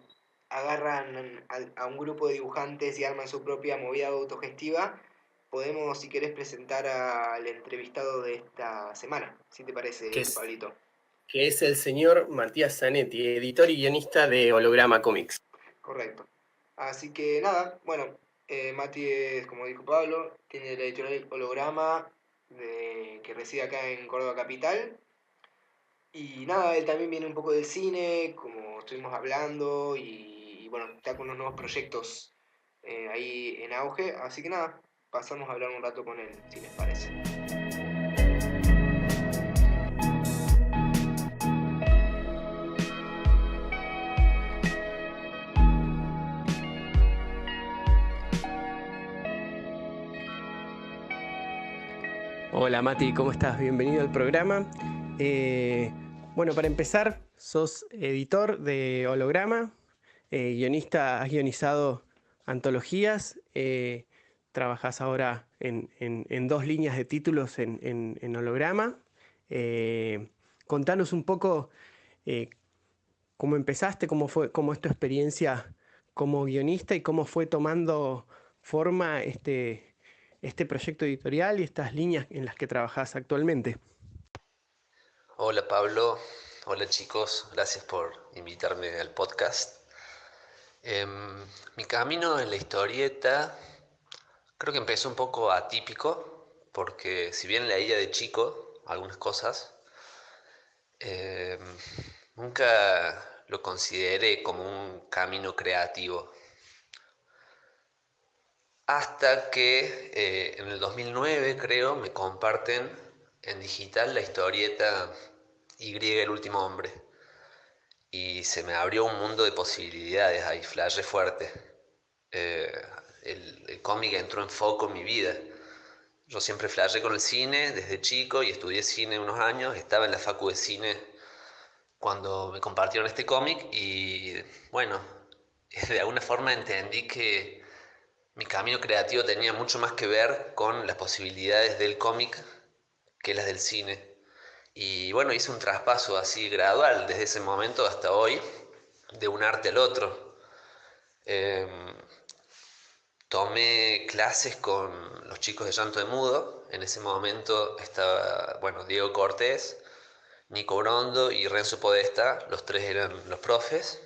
agarran a un grupo de dibujantes y arman su propia movida autogestiva, podemos, si querés, presentar al entrevistado de esta semana, si te parece, Que Pablito. es el señor Matías Zanetti, editor y guionista de Holograma Comics. Correcto. Así que nada, bueno, Mati es, como dijo Pablo, tiene la editorial Holograma que reside acá en Córdoba Capital. Y nada, él también viene un poco del cine, como estuvimos hablando, y bueno, está con unos nuevos proyectos ahí en auge. Así que nada, pasamos a hablar un rato con él, si les parece. Hola Mati, ¿cómo estás? Bienvenido al programa. Bueno, para empezar, sos editor de Holograma, guionista, has guionizado antologías, trabajás ahora en 2 líneas de títulos en Holograma. Contanos un poco cómo empezaste, cómo es tu experiencia como guionista y cómo fue tomando forma este proyecto editorial y estas líneas en las que trabajás actualmente. Hola Pablo, hola chicos, gracias por invitarme al podcast. Mi camino en la historieta creo que empezó un poco atípico, porque si bien leía de chico algunas cosas, em, nunca lo consideré como un camino creativo. Hasta que en el 2009, creo, me comparten en digital la historieta Y, el último hombre. Y se me abrió un mundo de posibilidades ahí, flashé fuerte. Eh, el cómic entró en foco en mi vida. Yo siempre flashé con el cine desde chico y estudié cine unos años. Estaba en la facu de cine cuando me compartieron este cómic y bueno, de alguna forma entendí que mi camino creativo tenía mucho más que ver con las posibilidades del cómic que las del cine. Y bueno, hice un traspaso así gradual desde ese momento hasta hoy, de un arte al otro. Eh, Tomé clases con los chicos de Llanto de Mudo. En ese momento estaba, bueno, Diego Cortés, Nico Brondo y Renzo Podesta. Los 3 eran los profes.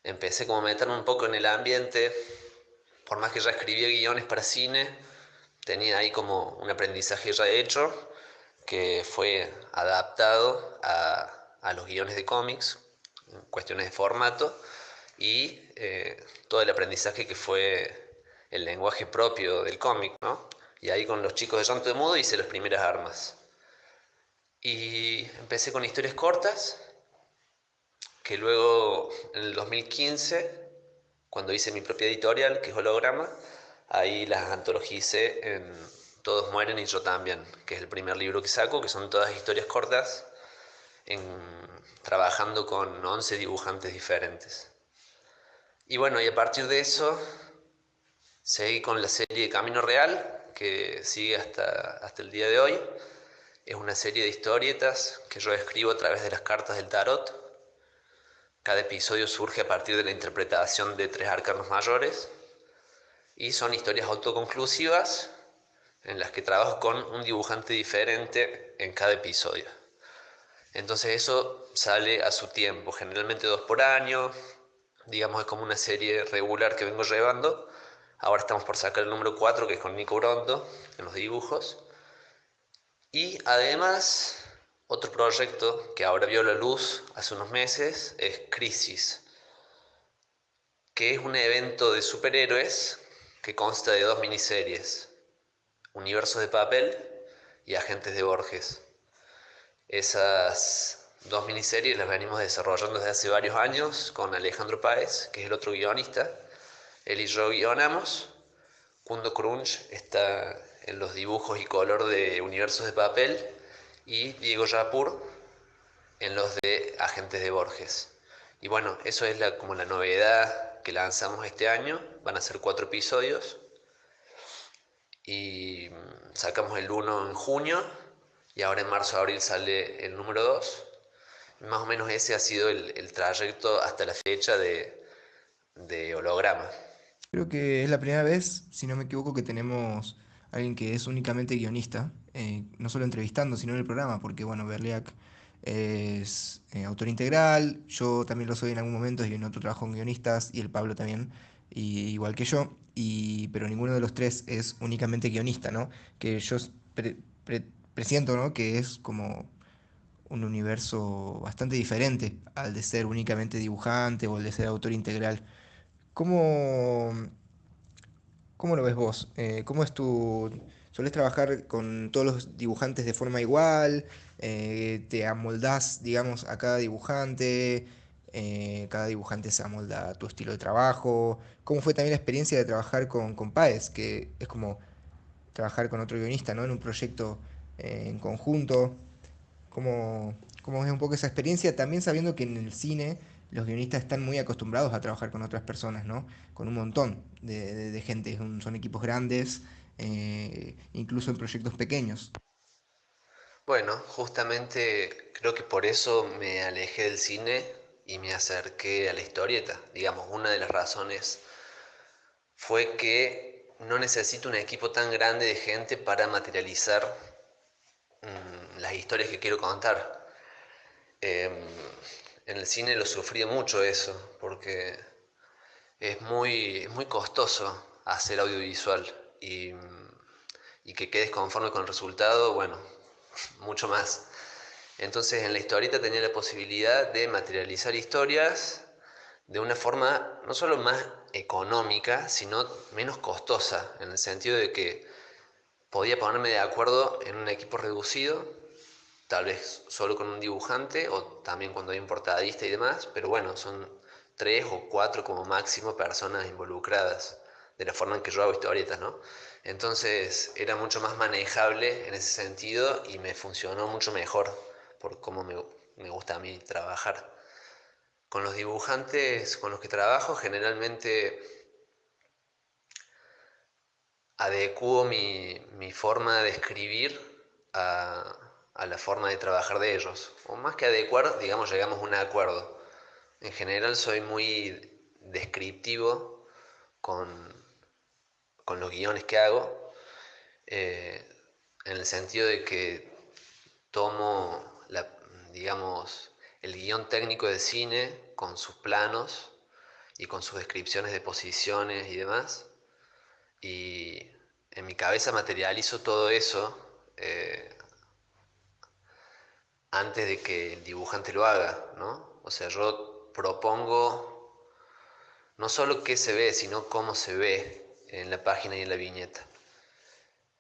Empecé como a meterme un poco en el ambiente. Por más que ya escribía guiones para cine, tenía ahí como un aprendizaje ya hecho que fue adaptado a los guiones de cómics, en cuestiones de formato, y todo el aprendizaje que fue el lenguaje propio del cómic, ¿no? Y ahí con los chicos de Llanto de Mudo hice las primeras armas. Y empecé con historias cortas, que luego en el 2015, cuando hice mi propia editorial, que es Holograma, ahí las antologicé en Todos mueren y yo también, que es el primer libro que saco, que son todas historias cortas, trabajando con 11 dibujantes diferentes. Y bueno, y a partir de eso seguí con la serie Camino Real, que sigue hasta el día de hoy. Es una serie de historietas que yo escribo a través de las cartas del tarot. Cada episodio surge a partir de la interpretación de 3 arcanos mayores. y son historias autoconclusivas en las que trabajo con un dibujante diferente en cada episodio. Entonces eso sale a su tiempo, generalmente 2 por año, digamos es como una serie regular que vengo llevando. Ahora estamos por sacar el número 4, que es con Nico Brondo en los dibujos. Y además, otro proyecto que ahora vio la luz hace unos meses es Crisis, que es un evento de superhéroes que consta de 2 miniseries, Universos de Papel y Agentes de Borges. Esas 2 miniseries las venimos desarrollando desde hace varios años con Alejandro Páez, que es el otro guionista. Él y yo guionamos. Kundo Crunch está en los dibujos y color de Universos de Papel y Diego Yapur en los de Agentes de Borges. Y bueno, eso es como la novedad que lanzamos este año. Van a ser 4 episodios y sacamos el 1 en junio y ahora en marzo abril sale el número 2. Más o menos ese ha sido el trayecto hasta la fecha de Holograma. Creo que es la primera vez, si no me equivoco, que tenemos a alguien que es únicamente guionista, no solo entrevistando, sino en el programa, porque bueno, Berliak es autor integral, yo también lo soy en algún momento y en otro trabajo con guionistas, y el Pablo también, igual que yo, pero ninguno de los tres es únicamente guionista, ¿no? Que yo presiento, ¿no? Que es como un universo bastante diferente al de ser únicamente dibujante o el de ser autor integral. ¿Cómo, cómo lo ves vos? ¿Cómo es tu... ¿Solés trabajar con todos los dibujantes de forma igual? ¿Te amoldás, digamos, a cada dibujante? ¿Cada dibujante se amolda a tu estilo de trabajo? ¿Cómo fue también la experiencia de trabajar con Páez, que es como trabajar con otro guionista, ¿no? En un proyecto en conjunto. ¿Cómo es un poco esa experiencia? También sabiendo que en el cine los guionistas están muy acostumbrados a trabajar con otras personas, ¿no? Con un montón de gente. Son equipos grandes, incluso en proyectos pequeños. Bueno, justamente creo que por eso me alejé del cine y me acerqué a la historieta. Digamos, una de las razones fue que no necesito un equipo tan grande de gente para materializar las historias que quiero contar. En el cine lo sufrí mucho eso, porque es muy costoso hacer audiovisual y que quedes conforme con el resultado, bueno, mucho más. Entonces en la historieta tenía la posibilidad de materializar historias de una forma no solo más económica, sino menos costosa, en el sentido de que podía ponerme de acuerdo en un equipo reducido, tal vez solo con un dibujante o también cuando hay un portadista y demás, pero bueno, son 3 o 4 como máximo personas involucradas, de la forma en que yo hago historietas, ¿no? Entonces era mucho más manejable en ese sentido y me funcionó mucho mejor por cómo me gusta a mí trabajar. Con los dibujantes con los que trabajo generalmente adecuo mi forma de escribir a, a la forma de trabajar de ellos. O más que adecuar, digamos, llegamos a un acuerdo. En general soy muy descriptivo con, con los guiones que hago, eh, en el sentido de que tomo, digamos, el guión técnico de cine con sus planos y con sus descripciones de posiciones y demás, y en mi cabeza materializo todo eso antes de que el dibujante lo haga, ¿no? O sea, yo propongo no solo qué se ve, sino cómo se ve en la página y en la viñeta.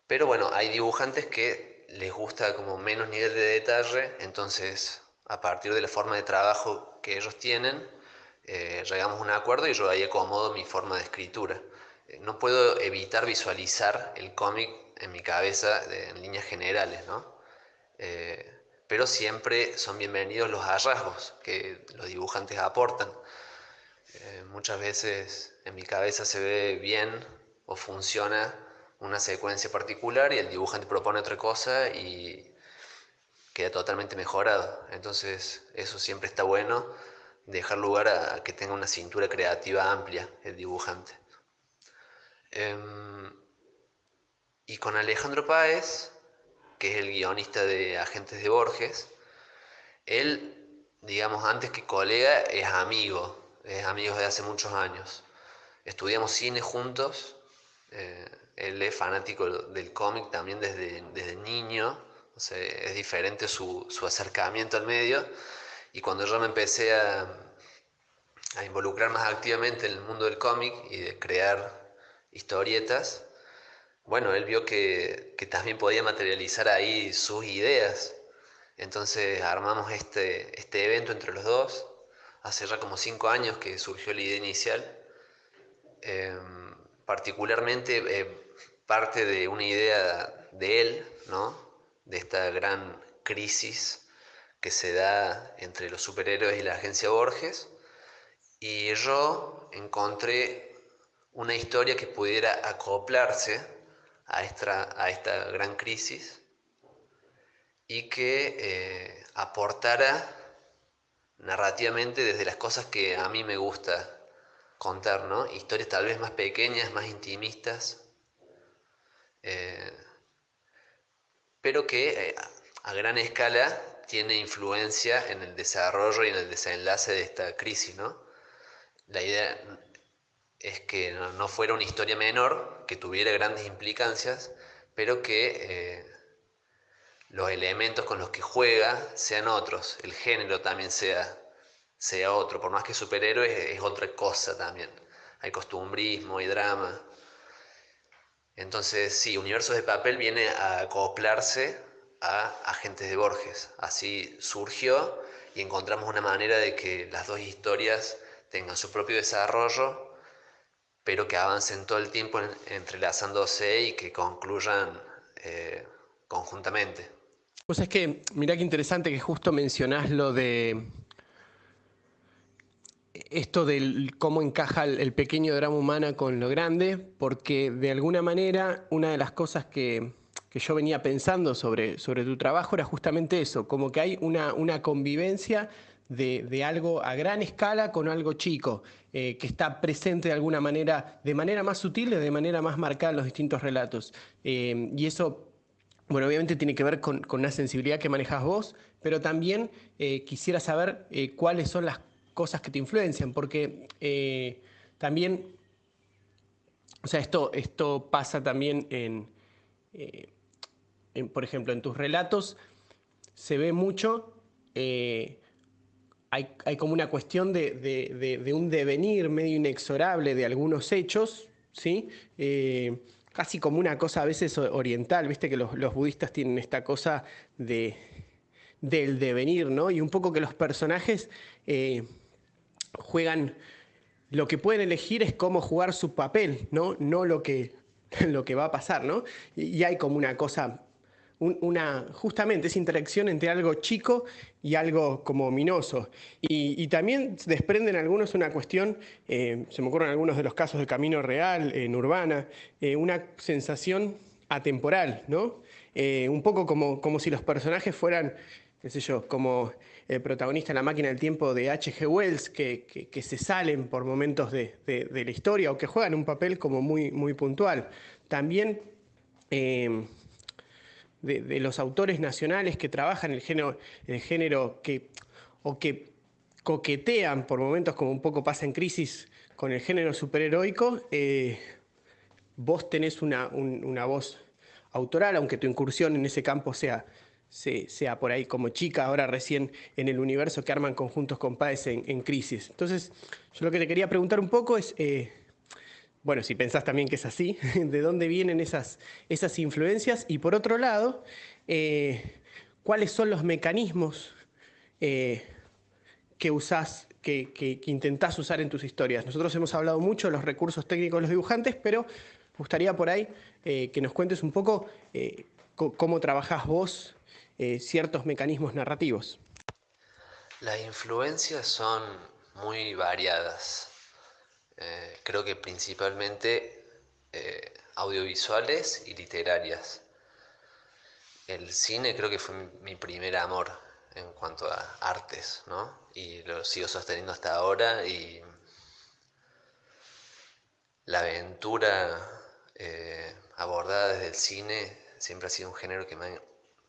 Pero bueno, hay dibujantes que les gusta como menos nivel de detalle, entonces a partir de la forma de trabajo que ellos tienen, llegamos a un acuerdo y yo ahí acomodo mi forma de escritura. No puedo evitar visualizar el cómic en mi cabeza en líneas generales, ¿no? Eh, pero siempre son bienvenidos los hallazgos que los dibujantes aportan. Muchas veces en mi cabeza se ve bien o funciona una secuencia particular y el dibujante propone otra cosa y queda totalmente mejorado. Entonces eso siempre está bueno, dejar lugar a que tenga una cintura creativa amplia el dibujante. Em, y con Alejandro Páez, que es el guionista de Agentes de Borges, él, digamos, antes que colega, es amigo de hace muchos años. Estudiamos cine juntos, él es fanático del cómic también desde niño, o sea, es diferente su acercamiento al medio, y cuando yo me empecé a involucrar más activamente en el mundo del cómic y de crear historietas, bueno, él vio que también podía materializar ahí sus ideas. Entonces armamos este evento entre los dos, hace ya como 5 años que surgió la idea inicial. Eh, Particularmente parte de una idea de él, ¿no? De esta gran crisis que se da entre los superhéroes y la agencia Borges. Y yo encontré una historia que pudiera acoplarse a esta gran crisis y que aportara narrativamente desde las cosas que a mí me gusta contar, ¿no? Historias tal vez más pequeñas, más intimistas, eh, pero que a gran escala tiene influencia en el desarrollo y en el desenlace de esta crisis, ¿no? La idea es que no fuera una historia menor, que tuviera grandes implicancias, pero que los elementos con los que juega sean otros, el género también sea otro, por más que superhéroes es otra cosa también. Hay costumbrismo, hay drama. Entonces, sí, Universos de Papel viene a acoplarse a Agentes de Borges. Así surgió y encontramos una manera de que las dos historias tengan su propio desarrollo, pero que avancen todo el tiempo entrelazándose y que concluyan conjuntamente. Pues es que, mirá qué interesante que justo mencionás lo de esto del cómo encaja el pequeño drama humano con lo grande, porque de alguna manera una de las cosas que yo venía pensando sobre tu trabajo era justamente eso, como que hay una convivencia de algo a gran escala con algo chico, que está presente de alguna manera, de manera más sutil y de manera más marcada en los distintos relatos. Y eso, bueno, obviamente tiene que ver con una sensibilidad que manejas vos, pero también quisiera saber cuáles son las cosas que te influencian, porque también, o sea, esto pasa también eh, por ejemplo, en tus relatos se ve mucho, hay como una cuestión de un devenir medio inexorable de algunos hechos, ¿sí? Casi como una cosa a veces oriental, viste que los budistas tienen esta cosa del devenir, ¿no? Y un poco que los personajes juegan, lo que pueden elegir es cómo jugar su papel, ¿no? No lo que, lo que va a pasar, ¿no? Y hay como una cosa, justamente esa interacción entre algo chico y algo como ominoso. Y también desprenden algunos una cuestión, se me ocurren algunos de los casos de Camino Real, en Urbana, una sensación atemporal, ¿no? Un poco como si los personajes fueran, qué sé yo, como el protagonista de La máquina del tiempo de H.G. Wells, que se salen por momentos de la historia o que juegan un papel como muy puntual. También de los autores nacionales que trabajan el género o que coquetean por momentos, como un poco pasa en Crisis, con el género superheroico, vos tenés una voz autoral, aunque tu incursión en ese campo sea por ahí como chica, ahora recién en el universo que arman conjuntos con Páez en Crisis. Entonces, yo lo que te quería preguntar un poco es, bueno, si pensás también que es así, ¿de dónde vienen esas influencias? Y por otro lado, ¿cuáles son los mecanismos que usás, que intentás usar en tus historias? Nosotros hemos hablado mucho de los recursos técnicos de los dibujantes, pero me gustaría por ahí que nos cuentes un poco cómo trabajás vos ciertos mecanismos narrativos. Las influencias son muy variadas. Creo que principalmente audiovisuales y literarias. El cine creo que fue mi primer amor en cuanto a artes, ¿no? Y lo sigo sosteniendo hasta ahora y la aventura abordada desde el cine, siempre ha sido un género que me ha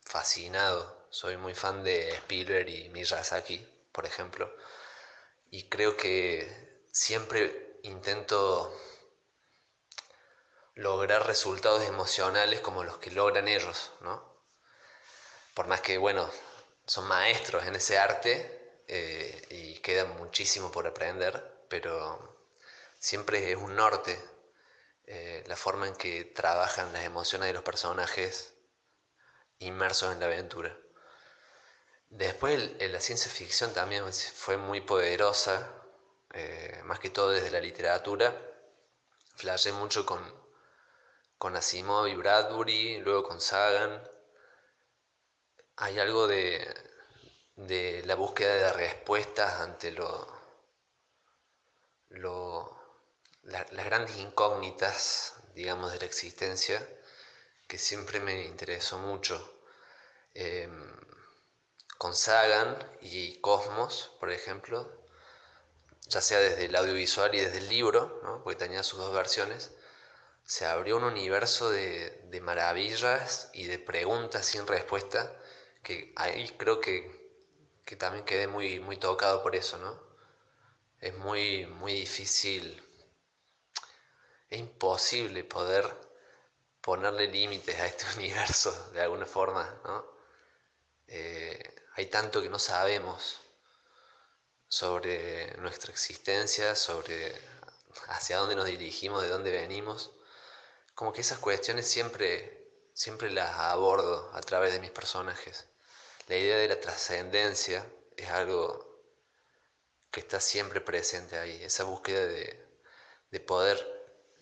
fascinado. Soy muy fan de Spielberg y Miyazaki, por ejemplo, y creo que siempre intento lograr resultados emocionales como los que logran ellos, ¿no? Por más que, bueno, son maestros en ese arte y queda muchísimo por aprender, pero siempre es un norte la forma en que trabajan las emociones de los personajes inmersos en la aventura. Después la ciencia ficción también fue muy poderosa, más que todo desde la literatura. Flashé mucho con Asimov y Bradbury, luego con Sagan. Hay algo de la búsqueda de respuestas ante las grandes incógnitas, digamos, de la existencia, que siempre me interesó mucho. Con Sagan y Cosmos, por ejemplo, ya sea desde el audiovisual y desde el libro, ¿no? Porque tenía sus dos versiones, se abrió un universo de maravillas y de preguntas sin respuesta, que ahí creo que también quedé muy, muy tocado por eso, ¿no? Es muy, muy difícil, es imposible poder ponerle límites a este universo de alguna forma, ¿no? Hay tanto que no sabemos sobre nuestra existencia, sobre hacia dónde nos dirigimos, de dónde venimos. Como que esas cuestiones siempre las abordo a través de mis personajes. La idea de la trascendencia es algo que está siempre presente ahí, esa búsqueda de poder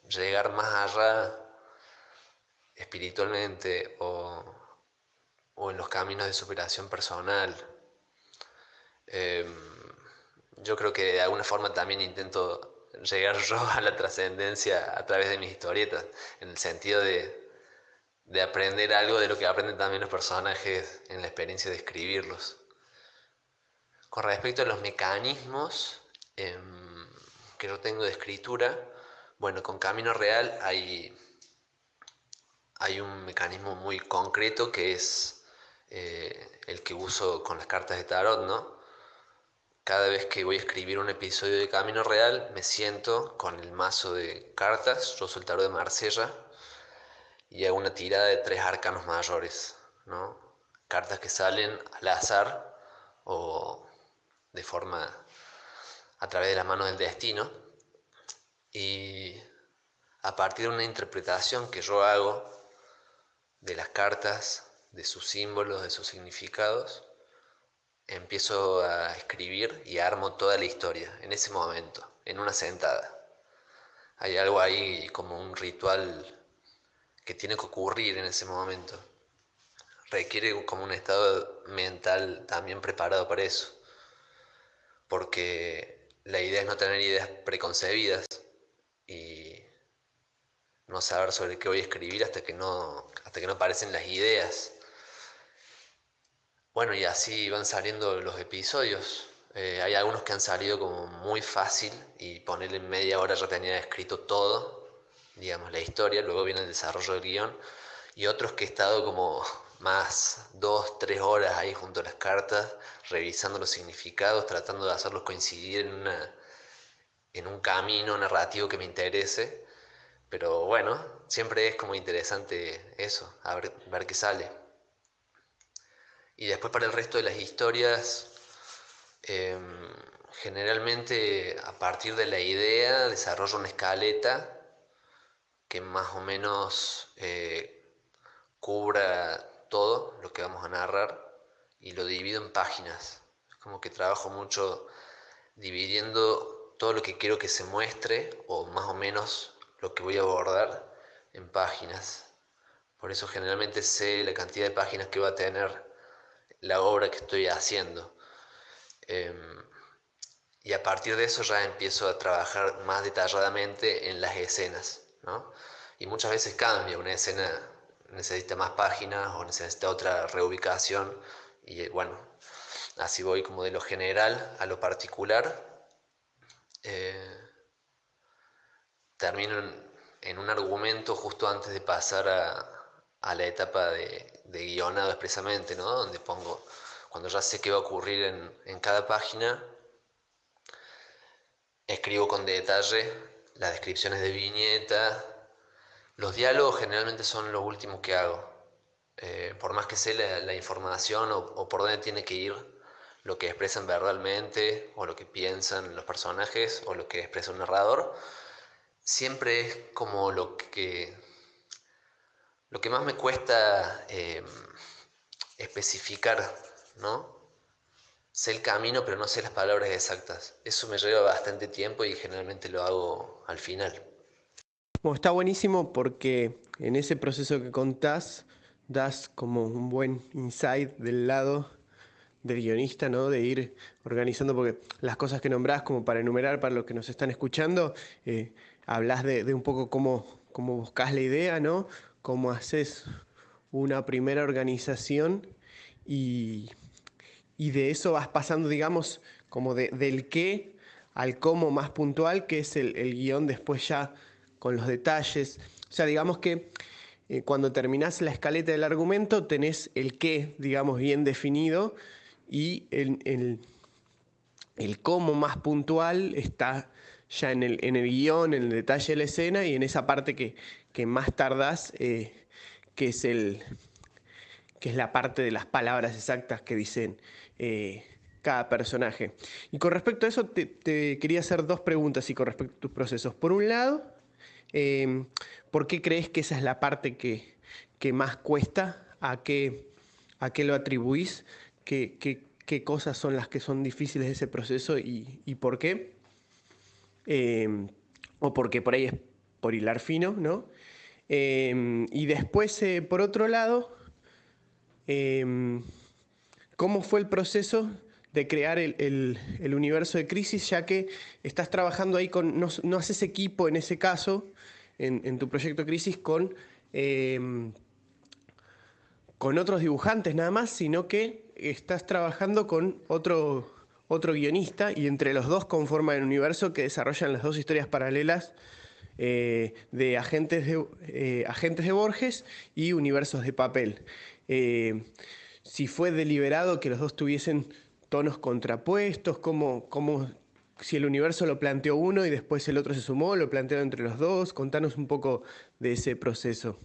llegar más allá espiritualmente o en los caminos de superación personal. Eh, yo creo que de alguna forma también intento llegar yo a la trascendencia a través de mis historietas, en el sentido de aprender algo de lo que aprenden también los personajes en la experiencia de escribirlos. Con respecto a los mecanismos que yo tengo de escritura, bueno, con Camino Real hay un mecanismo muy concreto que es el que uso con las cartas de tarot, ¿no? Cada vez que voy a escribir un episodio de Camino Real, me siento con el mazo de cartas, yo soy el tarot de Marsella, y hago una tirada de 3 arcanos mayores, ¿no? Cartas que salen al azar o de forma a través de la mano del destino, y a partir de una interpretación que yo hago de las cartas, de sus símbolos, de sus significados, empiezo a escribir y armo toda la historia en ese momento, en una sentada. Hay algo ahí como un ritual que tiene que ocurrir en ese momento. Requiere como un estado mental también preparado para eso, porque la idea es no tener ideas preconcebidas y no saber sobre qué voy a escribir hasta que no aparecen las ideas. Bueno, y así van saliendo los episodios. Hay algunos que han salido como muy fácil y ponerle en media hora ya tenía escrito todo, digamos, la historia, luego viene el desarrollo del guión, y otros que he estado como más 2, 3 horas ahí junto a las cartas, revisando los significados, tratando de hacerlos coincidir en un camino narrativo que me interese, pero bueno, siempre es como interesante eso, a ver qué sale. Y después para el resto de las historias, eh, generalmente a partir de la idea desarrollo una escaleta que más o menos cubra todo lo que vamos a narrar y lo divido en páginas. Es como que trabajo mucho dividiendo todo lo que quiero que se muestre o más o menos lo que voy a abordar en páginas. Por eso generalmente sé la cantidad de páginas que va a tener la obra que estoy haciendo. Y a partir de eso ya empiezo a trabajar más detalladamente en las escenas, ¿no? Y muchas veces cambia, una escena necesita más páginas o necesita otra reubicación y bueno, así voy como de lo general a lo particular. Termino en un argumento justo antes de pasar a la etapa de guionado expresamente, ¿no? Donde pongo, cuando ya sé qué va a ocurrir en cada página, escribo con detalle las descripciones de viñeta. Los diálogos generalmente son lo último que hago. Por más que sé la información o por dónde tiene que ir lo que expresan verbalmente, o lo que piensan los personajes, o lo que expresa un narrador, siempre es como lo que más me cuesta especificar, ¿no? Sé el camino, pero no sé las palabras exactas. Eso me lleva bastante tiempo y generalmente lo hago al final. Bueno, está buenísimo porque en ese proceso que contás das como un buen insight del lado del guionista, ¿no? De ir organizando, porque las cosas que nombrás, como para enumerar para los que nos están escuchando, hablas de un poco cómo buscás la idea, ¿no? Cómo haces una primera organización y, y de eso vas pasando, digamos, como del qué al cómo más puntual, que es el guión después ya con los detalles. O sea, digamos que cuando terminás la escaleta del argumento tenés el qué, digamos, bien definido, y el cómo más puntual está ya en el guión, en el detalle de la escena y en esa parte que más tardás, que es que es la parte de las palabras exactas que dicen cada personaje. Y con respecto a eso, te quería hacer dos preguntas y con respecto a tus procesos. Por un lado, ¿por qué crees que esa es la parte que más cuesta? ¿A qué lo atribuís? ¿Qué cosas son las que son difíciles de ese proceso y por qué? O porque por ahí es por hilar fino, ¿no? Y después, por otro lado, ¿cómo fue el proceso de crear el universo de Crisis, ya que estás trabajando ahí no haces equipo en ese caso, en tu proyecto Crisis, con otros dibujantes nada más, sino que estás trabajando con otro guionista y entre los dos conforman el universo que desarrollan las dos historias paralelas de Agentes de Borges y Universos de Papel. Si fue deliberado que los dos tuviesen tonos contrapuestos, si el universo lo planteó uno y después el otro se sumó, lo plantearon entre los dos. Contanos un poco de ese proceso.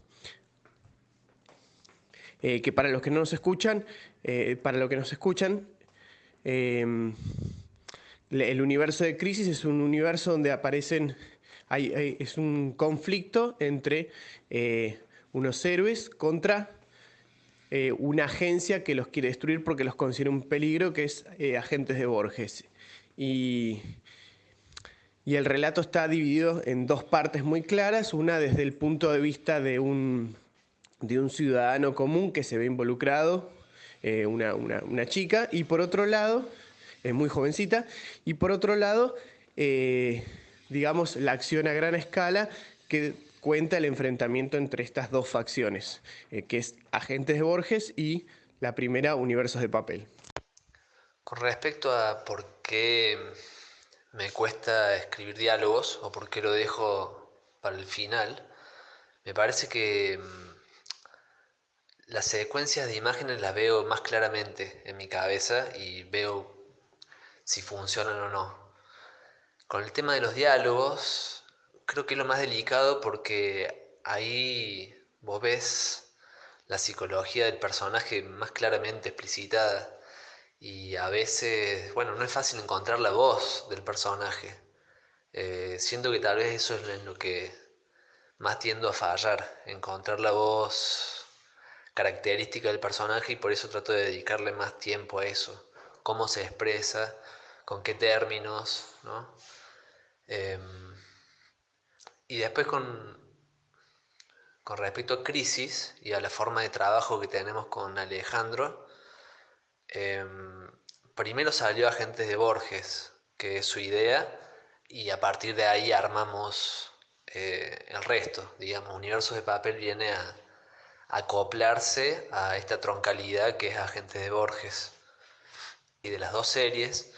Que para los que no nos escuchan, el universo de Crisis es un universo donde aparecen, es un conflicto entre unos héroes contra una agencia que los quiere destruir porque los considera un peligro, que es Agentes de Borges. Y el relato está dividido en dos partes muy claras, una desde el punto de vista de un ciudadano común que se ve involucrado, una chica, y por otro lado, es muy jovencita, y por otro lado, digamos, la acción a gran escala que cuenta el enfrentamiento entre estas dos facciones, que es Agentes de Borges y la primera, Universos de Papel. Con respecto a por qué me cuesta escribir diálogos o por qué lo dejo para el final, me parece que las secuencias de imágenes las veo más claramente en mi cabeza y veo si funcionan o no. Con el tema de los diálogos, creo que es lo más delicado porque ahí vos ves la psicología del personaje más claramente explicitada y a veces, bueno, no es fácil encontrar la voz del personaje. Siento que tal vez eso es en lo que más tiendo a fallar, encontrar la voz característica del personaje y por eso trato de dedicarle más tiempo a eso, cómo se expresa, con qué términos, ¿no? Y después con respecto a Crisis y a la forma de trabajo que tenemos con Alejandro, primero salió Agentes de Borges, que es su idea, y a partir de ahí armamos el resto. Digamos, Universos de Papel viene a acoplarse a esta troncalidad que es Agentes de Borges. Y de las dos series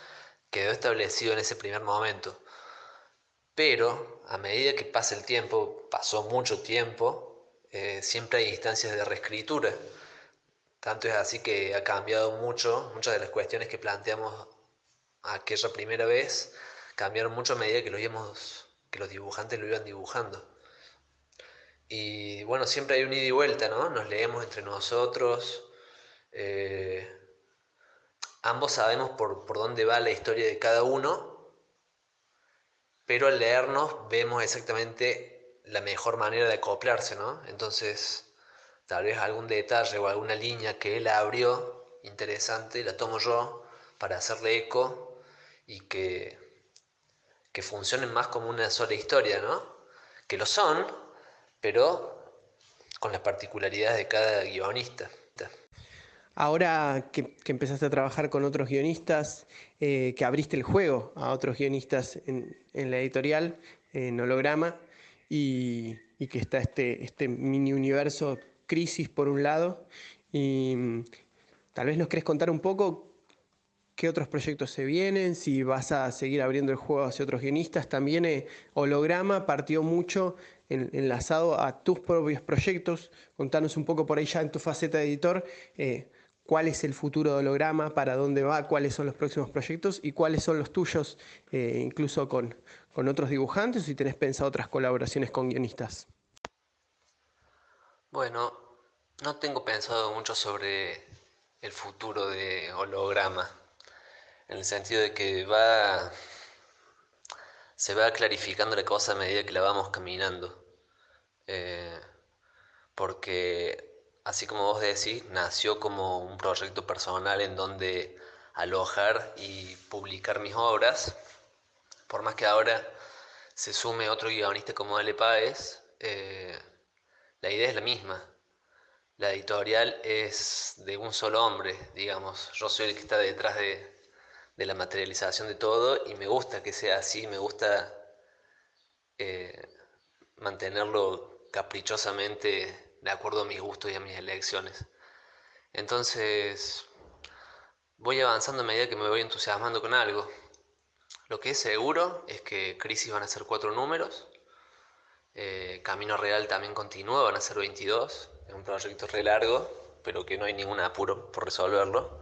quedó establecido en ese primer momento. Pero a medida que pasa el tiempo, pasó mucho tiempo, siempre hay instancias de reescritura. Tanto es así que ha cambiado mucho, muchas de las cuestiones que planteamos aquella primera vez cambiaron mucho a medida que que los dibujantes lo iban dibujando. Y bueno, siempre hay un ida y vuelta, ¿no? Nos leemos entre nosotros. Ambos sabemos por dónde va la historia de cada uno, pero al leernos vemos exactamente la mejor manera de acoplarse, ¿no? Entonces, tal vez algún detalle o alguna línea que él abrió interesante la tomo yo para hacerle eco y que funcionen más como una sola historia, ¿no? Que lo son, pero con las particularidades de cada guionista. Ahora que empezaste a trabajar con otros guionistas, que abriste el juego a otros guionistas en la editorial, en Holograma, y que está este mini universo Crisis por un lado, y tal vez nos querés contar un poco qué otros proyectos se vienen, si vas a seguir abriendo el juego hacia otros guionistas. También Holograma partió mucho enlazado a tus propios proyectos. Contanos un poco por ahí ya en tu faceta de editor, cuál es el futuro de Holograma, para dónde va, cuáles son los próximos proyectos y cuáles son los tuyos, incluso con otros dibujantes, o si tenés pensado otras colaboraciones con guionistas. Bueno, no tengo pensado mucho sobre el futuro de Holograma, en el sentido de que se va clarificando la cosa a medida que la vamos caminando. Porque, así como vos decís, nació como un proyecto personal en donde alojar y publicar mis obras. Por más que ahora se sume otro guionista como Ale Páez, la idea es la misma. La editorial es de un solo hombre, digamos. Yo soy el que está detrás de la materialización de todo y me gusta que sea así, me gusta mantenerlo caprichosamente de acuerdo a mis gustos y a mis elecciones. Entonces voy avanzando a medida que me voy entusiasmando con algo. Lo que es seguro es que Crisis van a ser 4 números, Camino Real también continúa, van a ser 22, es un proyecto re largo, pero que no hay ningún apuro por resolverlo.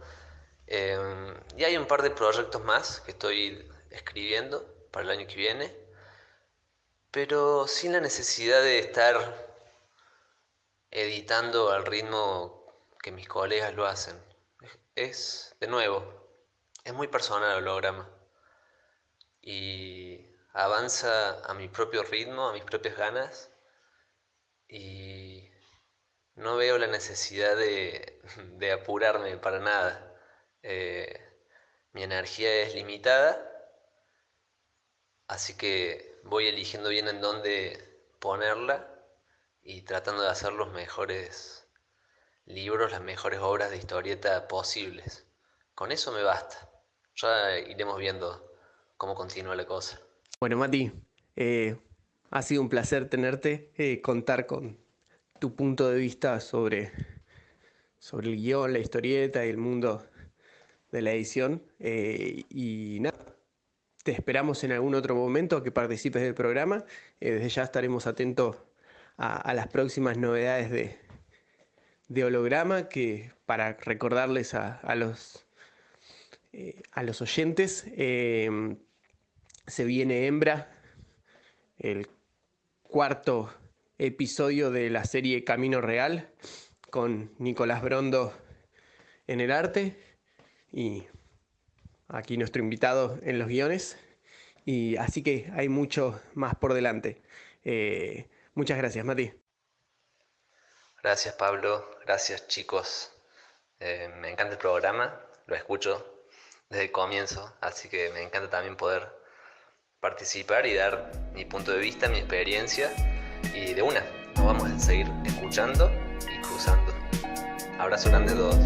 Y hay un par de proyectos más que estoy escribiendo para el año que viene, pero sin la necesidad de estar editando al ritmo que mis colegas lo hacen. De nuevo, es muy personal el Holograma y avanza a mi propio ritmo, a mis propias ganas, y no veo la necesidad de apurarme para nada. Mi energía es limitada, así que voy eligiendo bien en dónde ponerla y tratando de hacer los mejores libros, las mejores obras de historieta posibles. Con eso me basta. Ya iremos viendo cómo continúa la cosa. Bueno, Mati, ha sido un placer tenerte, contar con tu punto de vista sobre el guión, la historieta y el mundo de la edición. Y nada, te esperamos en algún otro momento a que participes del programa. Desde ya estaremos atentos a las próximas novedades de Holograma, que para recordarles a los oyentes, se viene Hembra, el 4º episodio de la serie Camino Real, con Nicolás Brondo en el arte y aquí nuestro invitado en los guiones, y así que hay mucho más por delante. Muchas gracias, Mati. Gracias, Pablo. Gracias, chicos. Me encanta el programa, lo escucho desde el comienzo, así que me encanta también poder participar y dar mi punto de vista, mi experiencia, y de una, nos vamos a seguir escuchando y cruzando. Abrazo grande a todos.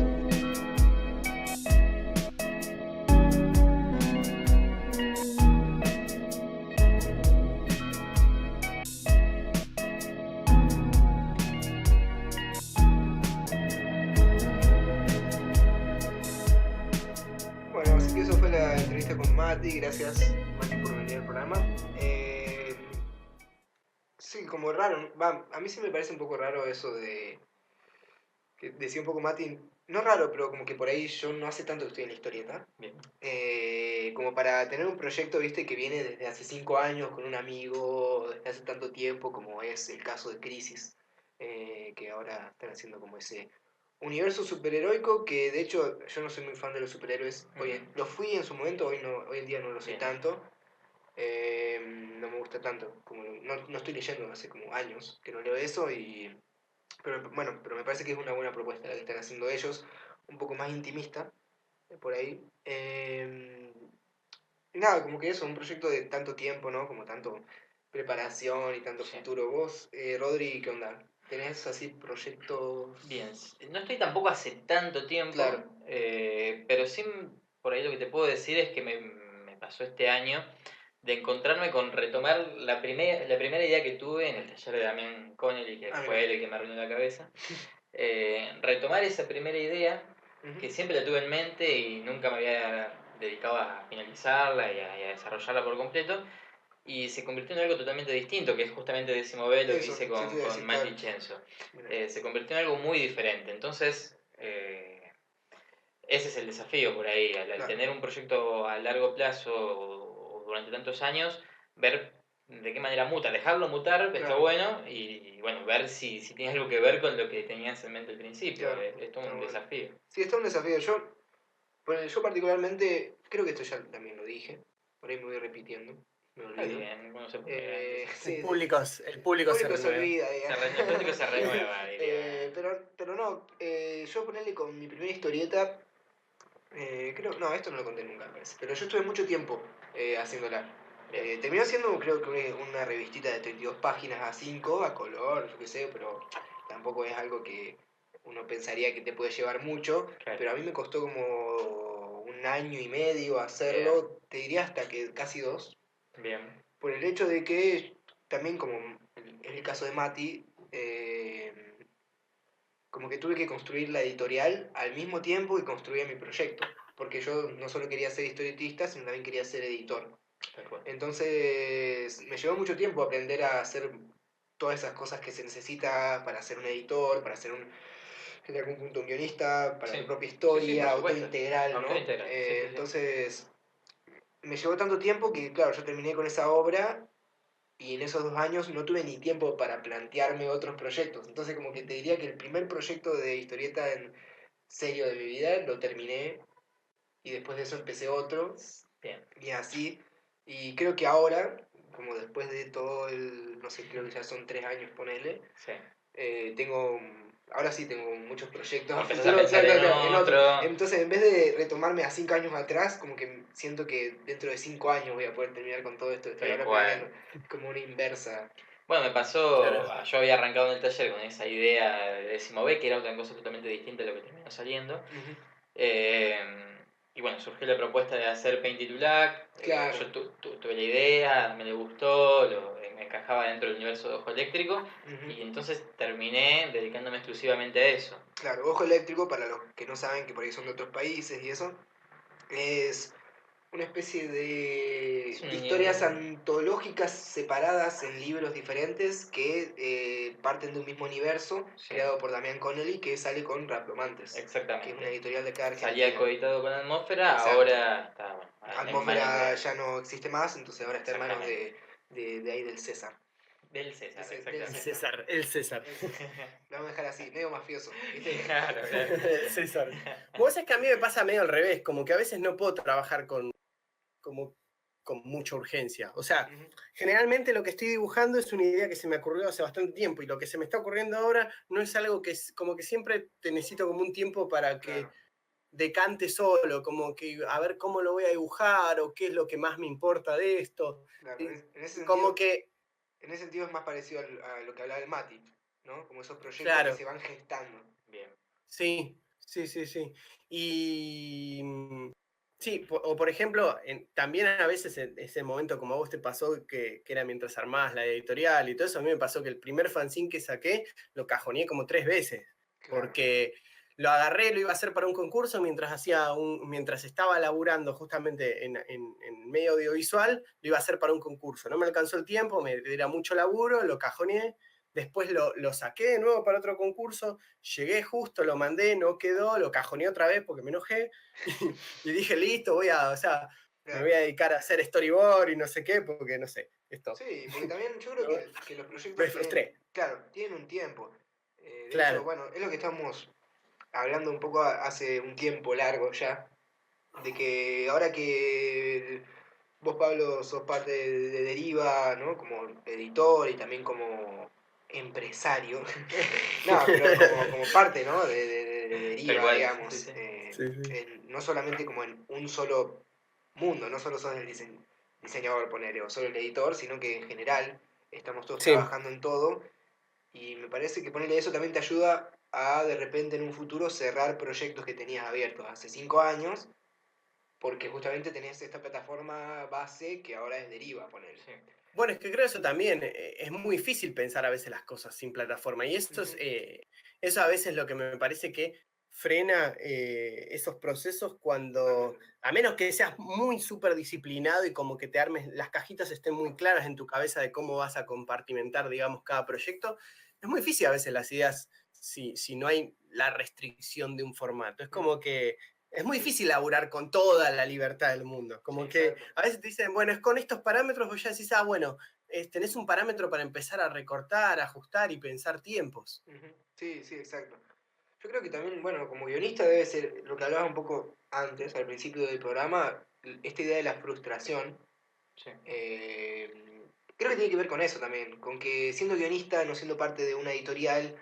Bueno, así que eso fue la entrevista con Mati. Gracias, Mati, por venir al programa. como raro, a mí sí me parece un poco raro eso de, que decía un poco Mati, no raro, pero como que por ahí yo no hace tanto que estoy en la historieta, Bien. como para tener un proyecto, viste, que viene desde hace 5 años con un amigo, desde hace tanto tiempo, como es el caso de Crisis, que ahora están haciendo como ese universo superheroico, que de hecho yo no soy muy fan de los superhéroes, lo fui en su momento, hoy en día no lo soy Bien. tanto, no me gusta tanto, como no estoy leyendo hace como años que no leo eso, pero bueno, pero me parece que es una buena propuesta la que están haciendo ellos, un poco más intimista, por ahí. Y nada, como que eso, un proyecto de tanto tiempo, ¿no? Como tanto preparación y tanto Sí. futuro. Vos, Rodri, ¿qué onda? ¿Tenés así proyectos? Bien, no estoy tampoco hace tanto tiempo, Claro. pero sí por ahí lo que te puedo decir es que me pasó este año de encontrarme con retomar la primera idea que tuve en el taller de Damián Connelly, que Ah, fue mira. él el que me arruinó la cabeza. Retomar esa primera idea, que siempre la tuve en mente y nunca me había dedicado a finalizarla y a desarrollarla por completo, y se convirtió en algo totalmente distinto, que es justamente Décimo B, lo que Eso, hice sí te iba a con decir, Mike claro. Vincenzo. Mira. Se convirtió en algo muy diferente. Entonces, ese es el desafío por ahí, al Claro. tener un proyecto a largo plazo o durante tantos años, ver de qué manera muta, dejarlo mutar, está Claro. bueno, y bueno, ver si tiene algo que ver con lo que tenías en mente al principio. Claro. Es todo Está un bueno. desafío. Sí, está un desafío. Yo particularmente, creo que esto ya también lo dije, por ahí me voy repitiendo, me Está olvido. bien, uno se puede antes. Sí, El el público se público se renueva. olvida, El público se renueva, diría. pero no, yo ponerle con mi primera historieta, no, esto no lo conté nunca, me parece, pero yo estuve mucho tiempo haciéndola. Bien. Terminó siendo, creo que una revistita de 32 páginas a 5 a color, yo qué sé, pero tampoco es algo que uno pensaría que te puede llevar mucho, Claro. pero a mí me costó como un año y medio hacerlo, Bien. te diría hasta que casi 2, Bien. por el hecho de que también como es el caso de Mati, como que tuve que construir la editorial al mismo tiempo que construía mi proyecto, porque yo no solo quería ser historietista, sino también quería ser editor. Tal cual. Entonces me llevó mucho tiempo aprender a hacer todas esas cosas que se necesita para ser un editor, para ser en algún punto un guionista, para Sí. tu propia Sí, por historia, autor supuesto. integral, Autor ¿no? integral. Sí. Entonces me llevó tanto tiempo que, claro, yo terminé con esa obra y en esos 2 años no tuve ni tiempo para plantearme otros proyectos. Entonces como que te diría que el primer proyecto de historieta en serio de mi vida lo terminé y después de eso empecé otro Bien. y así. Y creo que ahora, como después de todo no sé, creo que ya son 3 años, ponele, Sí. ahora sí tengo muchos proyectos a Empezás a futuro, pensar en otro. otro. Entonces, en vez de retomarme a 5 años atrás, como que siento que dentro de 5 años voy a poder terminar con todo esto que estoy Tal ahora cual. planeando. Como una inversa. Bueno, me pasó, Claro. yo había arrancado en el taller con esa idea de décimo B, que era otra cosa totalmente distinta a lo que terminó saliendo. Ujú. Eh, y bueno, surgió la propuesta de hacer Paint It Black. Claro. Yo tuve la idea, me le gustó, me encajaba dentro del universo de Ojo Eléctrico, Ujú. y entonces terminé dedicándome exclusivamente a eso. Claro, Ojo Eléctrico, para los que no saben que por ahí son de otros países y eso, es una especie de Es un historias antológicas separadas en libros diferentes que parten de un mismo universo Sí. creado por Damián Connelly que sale con Raplomantes, Exactamente. que es una editorial de acá Salía Argentina. coeditado con Atmósfera, Exacto. ahora está bueno, en manos Atmósfera de... ya no existe más, entonces ahora está en manos Exactamente. de ahí del César. Del César, Del exactamente. César. El César. El César. Lo vamos a dejar así, medio mafioso, ¿viste? Claro, claro. El César. Vos sabés que a mí me pasa medio al revés, como que a veces no puedo trabajar como, con mucha urgencia. O sea, Ujú. generalmente lo que estoy dibujando es una idea que se me ocurrió hace bastante tiempo y lo que se me está ocurriendo ahora no es algo que es como que siempre te necesito como un tiempo para que Claro. decante solo, como que a ver cómo lo voy a dibujar o qué es lo que más me importa de esto. Claro, Y en ese como sentido, que, es más parecido a lo que hablaba el Mati, ¿no? Como esos proyectos que claro, se van gestando. Bien. sí, sí, sí, sí. Y sí, o por ejemplo, también a veces en ese momento, como a vos te pasó, que era mientras armabas la editorial y todo eso, a mí me pasó que el primer fanzine que saqué lo cajoneé como 3 veces, Claro. porque lo agarré, lo iba a hacer para un concurso mientras estaba laburando justamente en medio audiovisual, lo iba a hacer para un concurso. No me alcanzó el tiempo, era mucho laburo, lo cajoneé. Después lo saqué de nuevo para otro concurso, llegué justo, lo mandé, no quedó, lo cajoneé otra vez porque me enojé y dije, listo, o sea, me voy a dedicar a hacer storyboard y no sé qué, porque no sé, esto. Sí, porque también yo creo que los proyectos Me frustré. claro, tienen un tiempo. De hecho, Claro. bueno, es lo que estamos hablando un poco hace un tiempo largo ya, de que ahora que vos, Pablo, sos parte de Deriva, ¿no? Como editor y también como empresario. No, pero como parte, ¿no? De Tal Deriva, cual, sí, digamos. sí. Sí, sí. No solamente como en un solo mundo, no solo sos el diseñador, ponele, o solo el editor, sino que en general estamos todos Sí. trabajando en todo. Y me parece que ponerle eso también te ayuda a de repente en un futuro cerrar proyectos que tenías abiertos hace 5 años, porque justamente tenés esta plataforma base que ahora es Deriva, ponerle. Sí. Bueno, es que creo eso también, es muy difícil pensar a veces las cosas sin plataforma y eso a veces lo que me parece que frena esos procesos cuando, a menos que seas muy súper disciplinado y como que te armes, las cajitas estén muy claras en tu cabeza de cómo vas a compartimentar, digamos, cada proyecto, es muy difícil a veces las ideas si no hay la restricción de un formato. Es como que es muy difícil laburar con toda la libertad del mundo. Como Sí, que Exacto. a veces te dicen, bueno, es con estos parámetros, vos ya decís, bueno, tenés un parámetro para empezar a recortar, ajustar y pensar tiempos. Ujú. Sí, sí, exacto. Yo creo que también, bueno, como guionista debe ser lo que hablabas un poco antes, al principio del programa, esta idea de la frustración. Sí. Creo que tiene que ver con eso también, con que siendo guionista, no siendo parte de una editorial,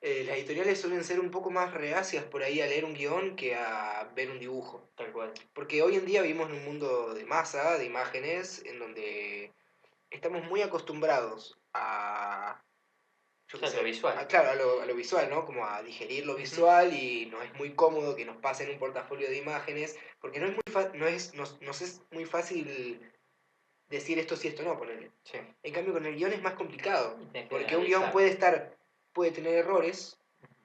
las editoriales suelen ser un poco más reacias por ahí a leer un guión que a ver un dibujo. Tal cual. Porque hoy en día vivimos en un mundo de masa, de imágenes, en donde estamos muy acostumbrados a, yo qué Claro, lo sé, visual. claro, a lo visual, ¿no? Como a digerir lo visual y nos es muy cómodo que nos pasen un portafolio de imágenes, porque no es muy, nos es muy fácil decir esto sí, esto no, ponerle. Sí. En cambio, con el guión es más complicado, Tienes que porque un guión analizar. puede tener errores,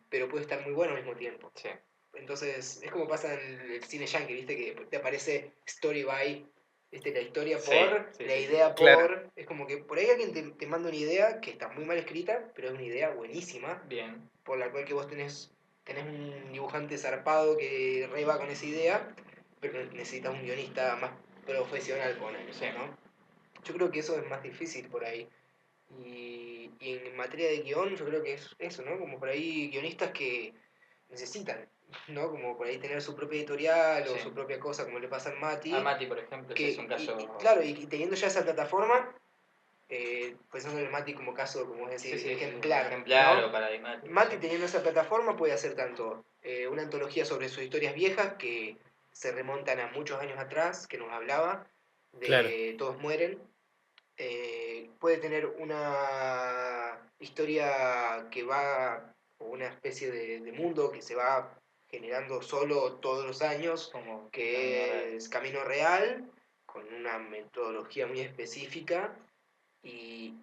pero puede estar muy bueno al mismo tiempo. Sí. Entonces, es como pasa en el cine yankee, ¿viste? Que te aparece story by, ¿viste? La historia Sí, por, sí, la sí, sí. idea Claro. por... Es como que por ahí alguien te manda una idea que está muy mal escrita, pero es una idea buenísima, Bien. por la cual que vos tenés un dibujante zarpado que re va con esa idea, pero necesitas un guionista más profesional con él, Sí. ¿no? Yo creo que eso es más difícil por ahí. Y en materia de guión, yo creo que es eso, ¿no? Como por ahí guionistas que necesitan, ¿no? Como por ahí tener su propia editorial o Sí. su propia cosa, como le pasa a A Mati. Mati, por ejemplo, ese es un caso. Claro, y teniendo ya esa plataforma, pensando en el Mati como caso, como es Sí, decir, sí, sí, un ejemplar, ejemplar o ¿no? paradigmático. Mati Sí. teniendo esa plataforma puede hacer tanto una antología sobre sus historias viejas que se remontan a muchos años atrás, que nos hablaba, Claro. de Todos mueren, puede tener una historia que va, o una especie de mundo que se va generando solo todos los años, Como que Camino Real. es Camino Real, con una metodología muy específica, y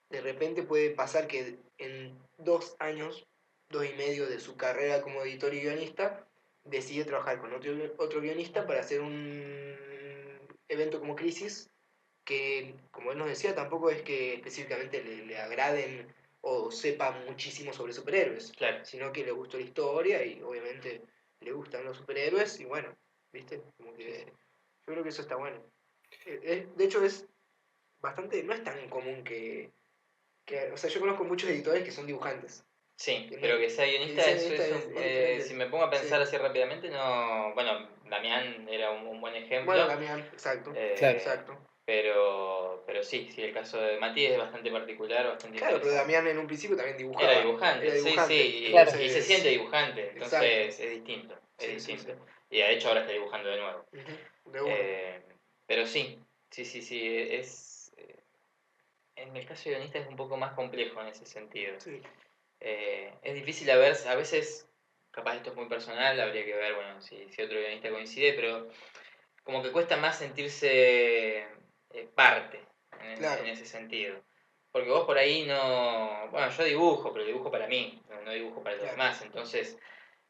de repente puede pasar que en 2 años, 2 y medio de su carrera como editor y guionista, decide trabajar con otro guionista para hacer un evento como Crisis, que, como él nos decía, tampoco es que específicamente le agraden o sepa muchísimo sobre superhéroes, Claro. sino que le gustó la historia y obviamente le gustan los superhéroes y bueno, ¿viste? Como que Sí, sí. yo creo que eso está bueno. De hecho es bastante, no es tan común o sea, yo conozco muchos editores que son dibujantes. Sí, Que, pero que sea que guionista, sean eso guionistas es es diferente. si me pongo a Sí. pensar así rápidamente, no. Bueno, Damián era un buen Bueno, ejemplo. Damián, exacto, Claro. exacto. Pero sí, sí, el caso de Mati es bastante particular, bastante Claro, pero interesante. Damián en un principio también Era dibujaba. dibujante, Era sí, dibujante. sí, Claro. y se siente Entonces, dibujante, exacto. entonces es distinto, es Sí, sí, sí. distinto. Y de hecho ahora está dibujando de nuevo. De uno. Pero sí, sí, sí, sí, en el caso de guionista es un poco más complejo en ese sentido. Sí. Es difícil a veces, capaz esto es muy personal, habría que ver, bueno, si otro guionista coincide, pero como que cuesta más sentirse parte en Claro. ese sentido. Porque vos por ahí no... Bueno, yo dibujo, pero dibujo para mí, no dibujo para los Claro. demás. Entonces,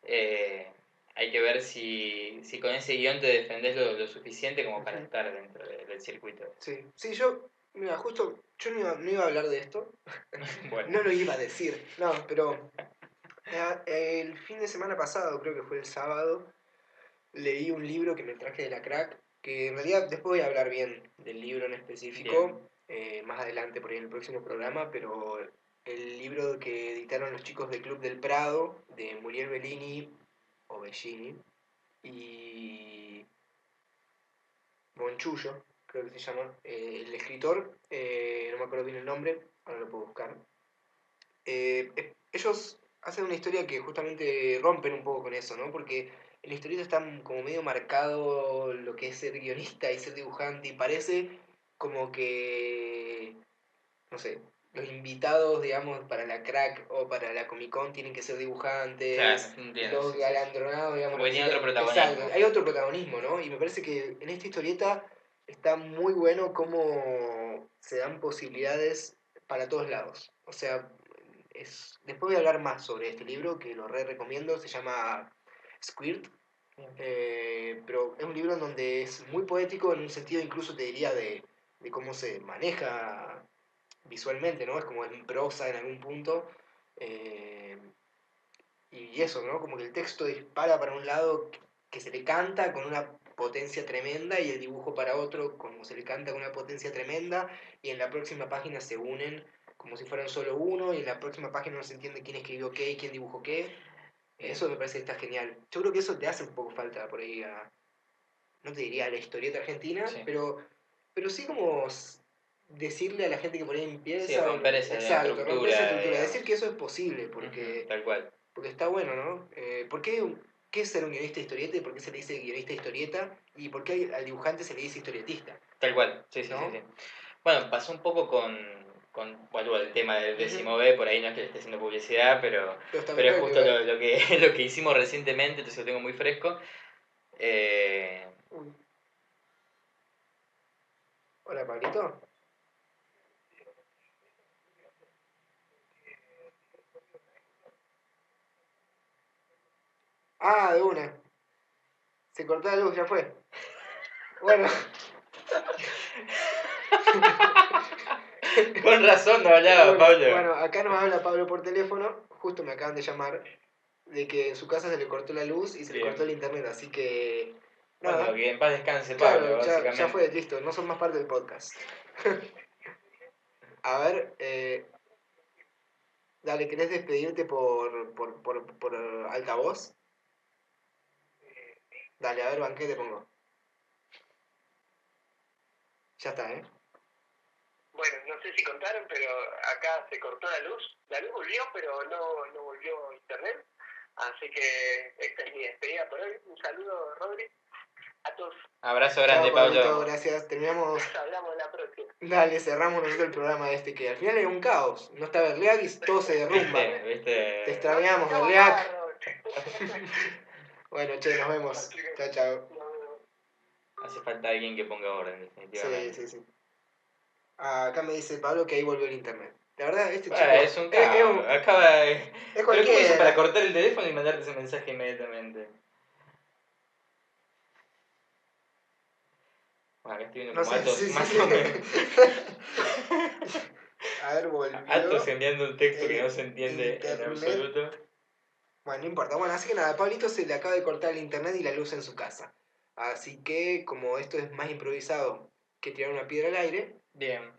Hay que ver si con ese guión te defendés lo suficiente como para Ujú. estar dentro del circuito. Sí, yo, mira, justo, yo no iba a hablar de esto, Bueno, no lo iba a decir, no, pero el fin de semana pasado, creo que fue el sábado, leí un libro que me traje de la crack, que en realidad después voy a hablar bien del libro en específico, más adelante por ahí en el próximo programa, pero el libro que editaron los chicos del Club del Prado, de Muriel Bellini, o Bellini, y Monchullo, creo que se llama, el escritor, no me acuerdo bien el nombre, ahora lo puedo buscar. Ellos hacen una historia que justamente rompen un poco con eso, ¿no? Porque en la historieta está como medio marcado lo que es ser guionista y ser dibujante, y parece como que, no sé, los invitados, digamos, para la crack o para la Comic Con tienen que ser claro, dibujantes, entiendo. los Sí. galardonados, digamos, Porque tiene otro exacto, protagonismo. hay otro protagonismo, ¿no? Y me parece que en esta historieta está muy bueno cómo se dan posibilidades para todos lados. O sea, después voy a hablar más sobre este libro, que lo recomiendo, se llama Squirt, pero es un libro en donde es muy poético, en un sentido incluso te diría de cómo se maneja visualmente, ¿no? Es como en prosa en algún punto, eh, y eso, ¿no? Como que el texto dispara para un lado que se le canta con una potencia tremenda, y el dibujo para otro como se le canta con una potencia tremenda, y en la próxima página se unen como si fueran solo uno, y en la próxima página no se entiende quién escribió qué y quién dibujó qué. Eso me parece que está genial. Yo creo que eso te hace un poco falta por ahí no te diría a la historieta argentina, Sí. pero sí como decirle a la gente que por ahí Sí, empieza, romper esa exacto, romper esa estructura, estructura, digamos. decir que eso es posible, Ujú, tal cual. porque está bueno, ¿no? ¿Por qué es ser un guionista de historieta y por qué se le dice guionista de historieta y por qué al dibujante se le dice historietista? Tal cual, sí. ¿No? Bueno, pasó un poco vuelvo al tema del Ujú. 10º B, por ahí no es que le esté haciendo publicidad, pero es Está justo igual. lo que, lo que hicimos recientemente, entonces lo tengo muy fresco. Eh, Uy. Hola, Pablito. Ah, de una. Se cortó la luz, ya fue. Bueno. con razón no hablaba, Pablo. Bueno, acá nos habla Pablo por teléfono, justo me acaban de llamar, de que en su casa se le cortó la luz y se le Bien. cortó el internet, así que... Bueno, Nada, que en paz descanse Pablo, claro, ya fue, básicamente. listo, no son más parte del podcast. A ver, dale, ¿querés despedirte por altavoz? Dale, a ver, ¿qué te pongo? Ya está, ¿eh? Bueno, no sé si contaron, pero acá se cortó la luz. La luz volvió, pero no volvió internet. Así que esta es mi despedida por hoy. Un saludo, Rodri, a todos. Abrazo Chao, grande, Pablito, Pablo. gracias. Terminamos. Hablamos la próxima. Dale, cerramos nosotros el programa de que al final era un caos. No está Berleac y todo se derrumba. ¿Viste? Te extrañamos, Berleac. Bueno, che, nos vemos. Chao, chao. Hace falta alguien que ponga orden, definitivamente. Sí. Acá me dice Pablo que ahí volvió el internet. La verdad, este Bueno, chico es un caos. Acaba de... es ¿Pero cómo hizo para cualquiera. cortar el teléfono y mandarte ese mensaje inmediatamente? Bueno, acá estoy viendo No como sé, Atos, sí. más o menos. A ver, volvió. Atos enviando un texto que no se el entiende en internet. absoluto. Bueno, no importa. Bueno, así que nada, a Pablito se le acaba de cortar el internet y la luz en su casa. Así que, como esto es más improvisado que tirar una piedra al aire, Bien,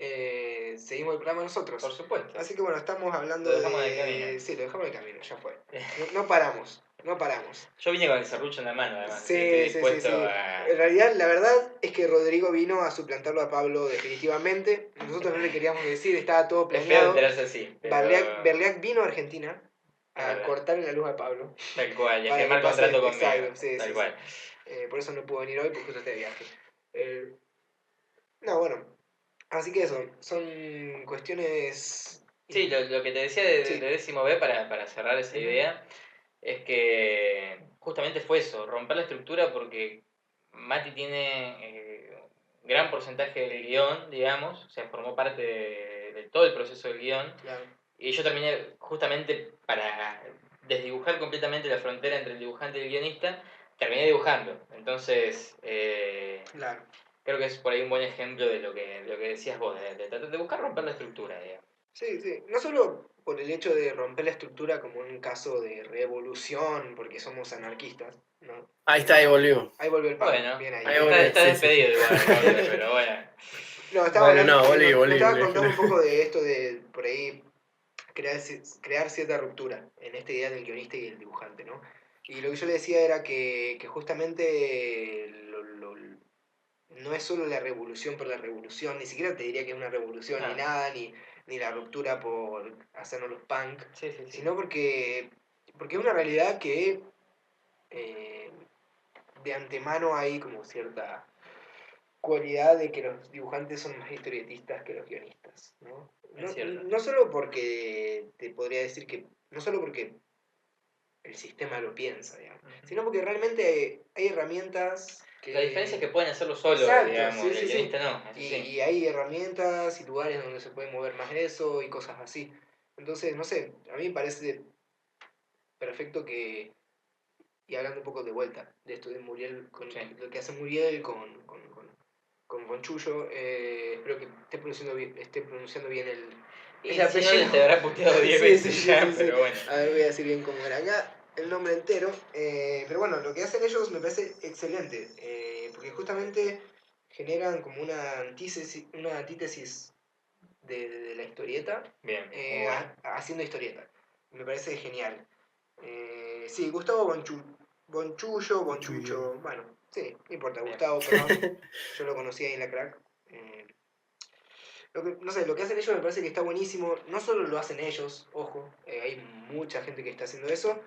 seguimos el programa nosotros. por supuesto. Así que bueno, estamos hablando Lo dejamos de... en el camino. Sí, lo dejamos en el camino, ya fue. No paramos. Yo vine con el serrucho en la mano, además, así que Sí. estoy dispuesto a... En realidad, la verdad es que Rodrigo vino a suplantarlo a Pablo definitivamente. Nosotros no le queríamos decir, estaba todo Es feo planeado. enterarse así, pero... Berleac vino a Argentina Es a verdad. cortarle la luz a Pablo. Tal cual, y a Para que firmar pase, contrato conmigo. exacto, sí. Tal cual. Por eso no pudo venir hoy, porque justo está de viaje. No, bueno, así que eso, son cuestiones... Sí, lo que te decía Sí. de 10º B para cerrar esa Ujú. idea es que justamente fue eso, romper la estructura porque Mati tiene gran porcentaje del guión, digamos, o sea, formó parte de todo el proceso del guión. Claro. Y yo terminé justamente para desdibujar completamente la frontera entre el dibujante y el guionista, terminé dibujando. Entonces, Claro. creo que es por ahí un buen ejemplo de lo que decías vos, de tratar de buscar romper la estructura, digamos. Sí, sí. No solo por el hecho de romper la estructura como un caso de revolución, porque somos anarquistas, ¿no? Ahí está, ahí volvimos. Ahí volvió el pan, Bueno, bien ahí. Ahí volví, está sí, despedido sí. igual, Gabriel, pero bueno. No, estaba Bueno, hablando, no, volví, no, volví, estaba volví. contando un poco de esto de por ahí crear cierta ruptura en esta idea del guionista y el dibujante, ¿no? Y lo que yo le decía era que justamente no es solo la revolución por la revolución, ni siquiera te diría que es una revolución ni No. nada, ni la ruptura por hacernos los punk, Sí, sí, sí. sino porque es una realidad que de antemano hay como cierta cualidad de que los dibujantes son más historietistas que los guionistas, ¿no? Es cierto. No solo porque te podría decir que, no solo porque el sistema lo piensa, digamos, Ujú. sino porque realmente hay herramientas que... La diferencia es que pueden hacerlo solo, Exacto, digamos, sí, el sí, sí. guionista no, eso Y, sí. y hay herramientas y lugares donde se puede mover más eso y cosas así. Entonces, no sé, a mí me parece perfecto que, y hablando un poco de vuelta, de esto de Muriel, con Sí. lo que hace Muriel con Chullo, espero que esté pronunciando bien Y el si no, apellido. te habrá puteado 10 Sí, veces sí, ya, sí, sí, sí. pero bueno. A ver, voy a decir bien cómo era acá el nombre entero. Pero bueno, lo que hacen ellos me parece excelente, porque justamente generan como una antítesis de la historieta, Bien, muy bueno. haciendo historieta. Me parece genial. Sí, Gustavo Bonchullo, bueno, sí, no importa, Bien. Gustavo, perdón, yo lo conocí ahí en la crack. No sé, lo que hacen ellos me parece que está buenísimo. No solo lo hacen ellos, ojo, hay mucha gente que está haciendo eso,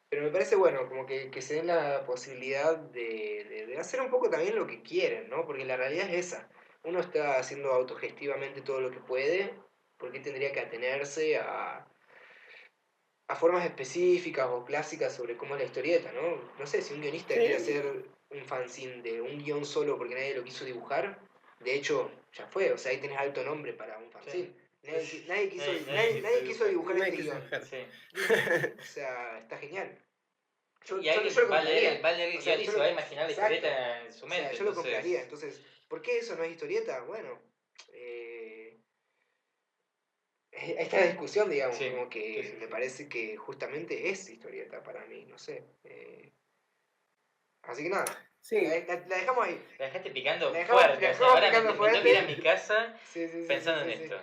pero me parece bueno, como que se den la posibilidad de hacer un poco también lo que quieren, ¿no? Porque la realidad es esa. Uno está haciendo autogestivamente todo lo que puede, porque tendría que atenerse a formas específicas o clásicas sobre cómo es la historieta, ¿no? No sé, si un guionista quiere Sí, hacer un fanzine de un guión solo porque nadie lo quiso dibujar, de hecho, ya fue, o sea, ahí tenés alto nombre para un fanzine. Nadie quiso dibujar no hay este que guión. exagerar. Sí. Listo. O sea, está genial. Y Yo alguien lo va a leer, compraría. el O sea, guión y se va a imaginar la exacto. historieta en su O sea, mente, yo lo compraría. entonces... Entonces, ¿por qué eso no es historieta? Bueno, ahí está la discusión, digamos, Sí, como que sí, sí, me sí. parece que justamente es historieta para mí, no sé. Así que nada, Sí, la dejamos ahí. La dejaste picando La fuerte, o sea, dejamos ahora picando me tengo que ir a fuerte. mi casa Sí, sí, sí, sí, pensando en sí, sí. esto.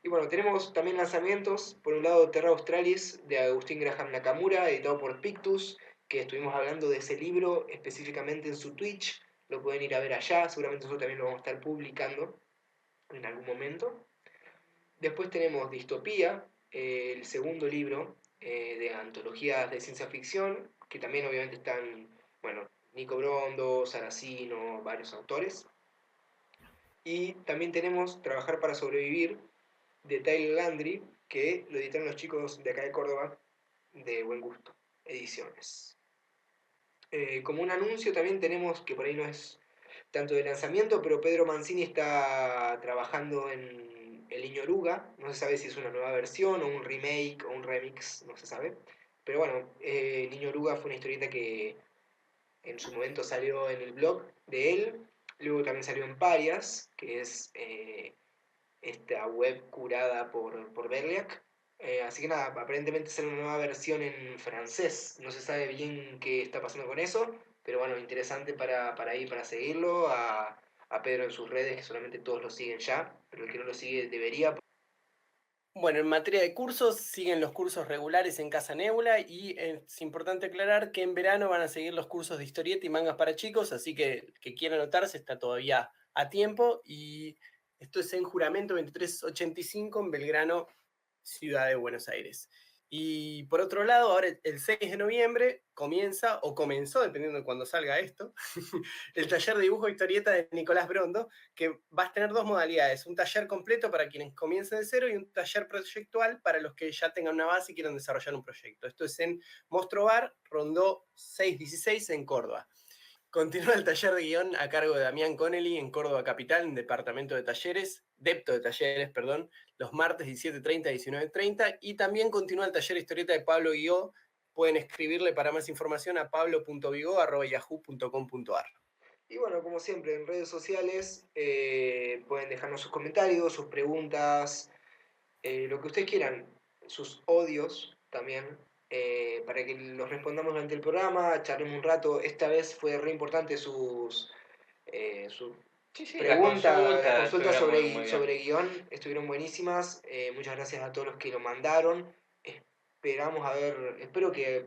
Y bueno, tenemos también lanzamientos. Por un lado, Terra Australis de Agustín Graham Nakamura, editado por Pictus, que estuvimos hablando de ese libro específicamente en su Twitch. Lo pueden ir a ver allá, seguramente nosotros también lo vamos a estar publicando en algún momento. Después tenemos Distopía, el segundo libro de antologías de ciencia ficción, que también obviamente están, bueno, Nico Brondo, Saracino, varios autores. Y también tenemos Trabajar para sobrevivir, de Tyler Landry, que lo editaron los chicos de acá de Córdoba, de Buen Gusto Ediciones. Como un anuncio también tenemos, que por ahí no es tanto de lanzamiento, pero Pedro Mancini está trabajando en El Niño Oruga. No se sabe si es una nueva versión o un remake o un remix, no se sabe. Pero bueno, El Niño Oruga fue una historieta que en su momento salió en el blog de él. Luego también salió en Parias, que es esta web curada por Berliak. Así que nada, aparentemente será una nueva versión en francés. No se sabe bien qué está pasando con eso, pero bueno, interesante para seguirlo. A Pedro en sus redes, que solamente todos lo siguen ya, pero el que no lo sigue debería. bueno, en materia de cursos, siguen los cursos regulares en Casa Nebula y es importante aclarar que en verano van a seguir los cursos de historieta y mangas para chicos, así que el que quiera anotarse está todavía a tiempo y esto es en Juramento 2385 en Belgrano, Ciudad de Buenos Aires. Y por otro lado, ahora el 6 de noviembre comienza, o comenzó, dependiendo de cuando salga esto, el taller de dibujo e historieta de Nicolás Brondo, que va a tener 2 modalidades, un taller completo para quienes comiencen de cero y un taller proyectual para los que ya tengan una base y quieran desarrollar un proyecto. Esto es en Monstruo Bar, Rondó 616 en Córdoba. Continúa el taller de guión a cargo de Damián Connelly en Córdoba Capital, en Departamento de Talleres, Depto de Talleres, perdón, los martes 17:30 y 19:30. Y también continúa el taller de historieta de Pablo Guigó. Pueden escribirle para más información a pablo.vigo@yahoo.com.ar. Y bueno, como siempre, en redes sociales pueden dejarnos sus comentarios, sus preguntas, lo que ustedes quieran, sus odios también, para que los respondamos durante el programa, charlemos un rato. Esta vez fue re importante sus Sí, las preguntas, las consultas estuvieron sobre, muy bien. sobre guión, estuvieron buenísimas. Muchas gracias a todos los que lo mandaron. Espero que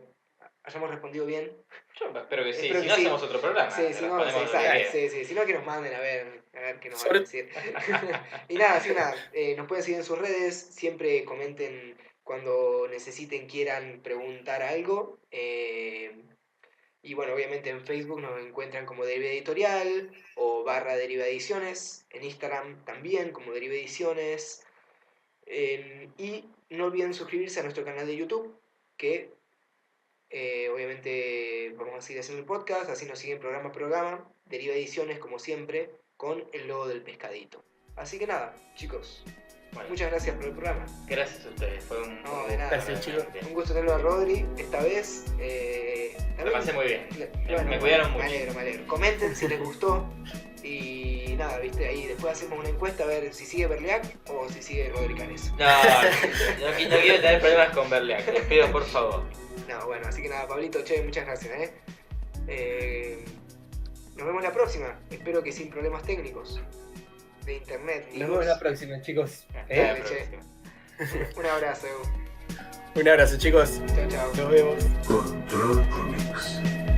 hayamos respondido bien. Yo espero que sí, Espero si que no sí. hacemos otro programa. Sí, si no, respondemos lo que exacto, quede. sí, si no, que nos manden a ver qué nos van a decir. Y nada, nos pueden seguir en sus redes, siempre comenten cuando necesiten, quieran preguntar algo. Y bueno, obviamente en Facebook nos encuentran como Deriva Editorial o /Deriva Ediciones, en Instagram también como Deriva Ediciones. Y no olviden suscribirse a nuestro canal de YouTube, que obviamente vamos a seguir haciendo el podcast, así nos siguen programa a programa, Deriva Ediciones como siempre, con el logo del pescadito. Así que nada, chicos, Bueno, muchas gracias por el programa. gracias a ustedes, fue un No, de nada. Gracias, chicos. Un gusto tenerlo a Rodri esta vez. Lo pasé muy bien. Bueno, Me cuidaron mucho. Me alegro. Comenten si les gustó. Y nada, viste, ahí después hacemos una encuesta a ver si sigue Berliac o si sigue Rodri Canes. No quiero tener problemas con Berliac, les pido por favor. No, bueno, así que nada, Pablito, che, muchas gracias, nos vemos la próxima. Espero que sin problemas técnicos de internet. ni Nos vemos luz. la próxima, chicos. Hasta Dale, la che. próxima. Un abrazo. Un abrazo, chicos. Chao, chao. Nos vemos. Control Comics.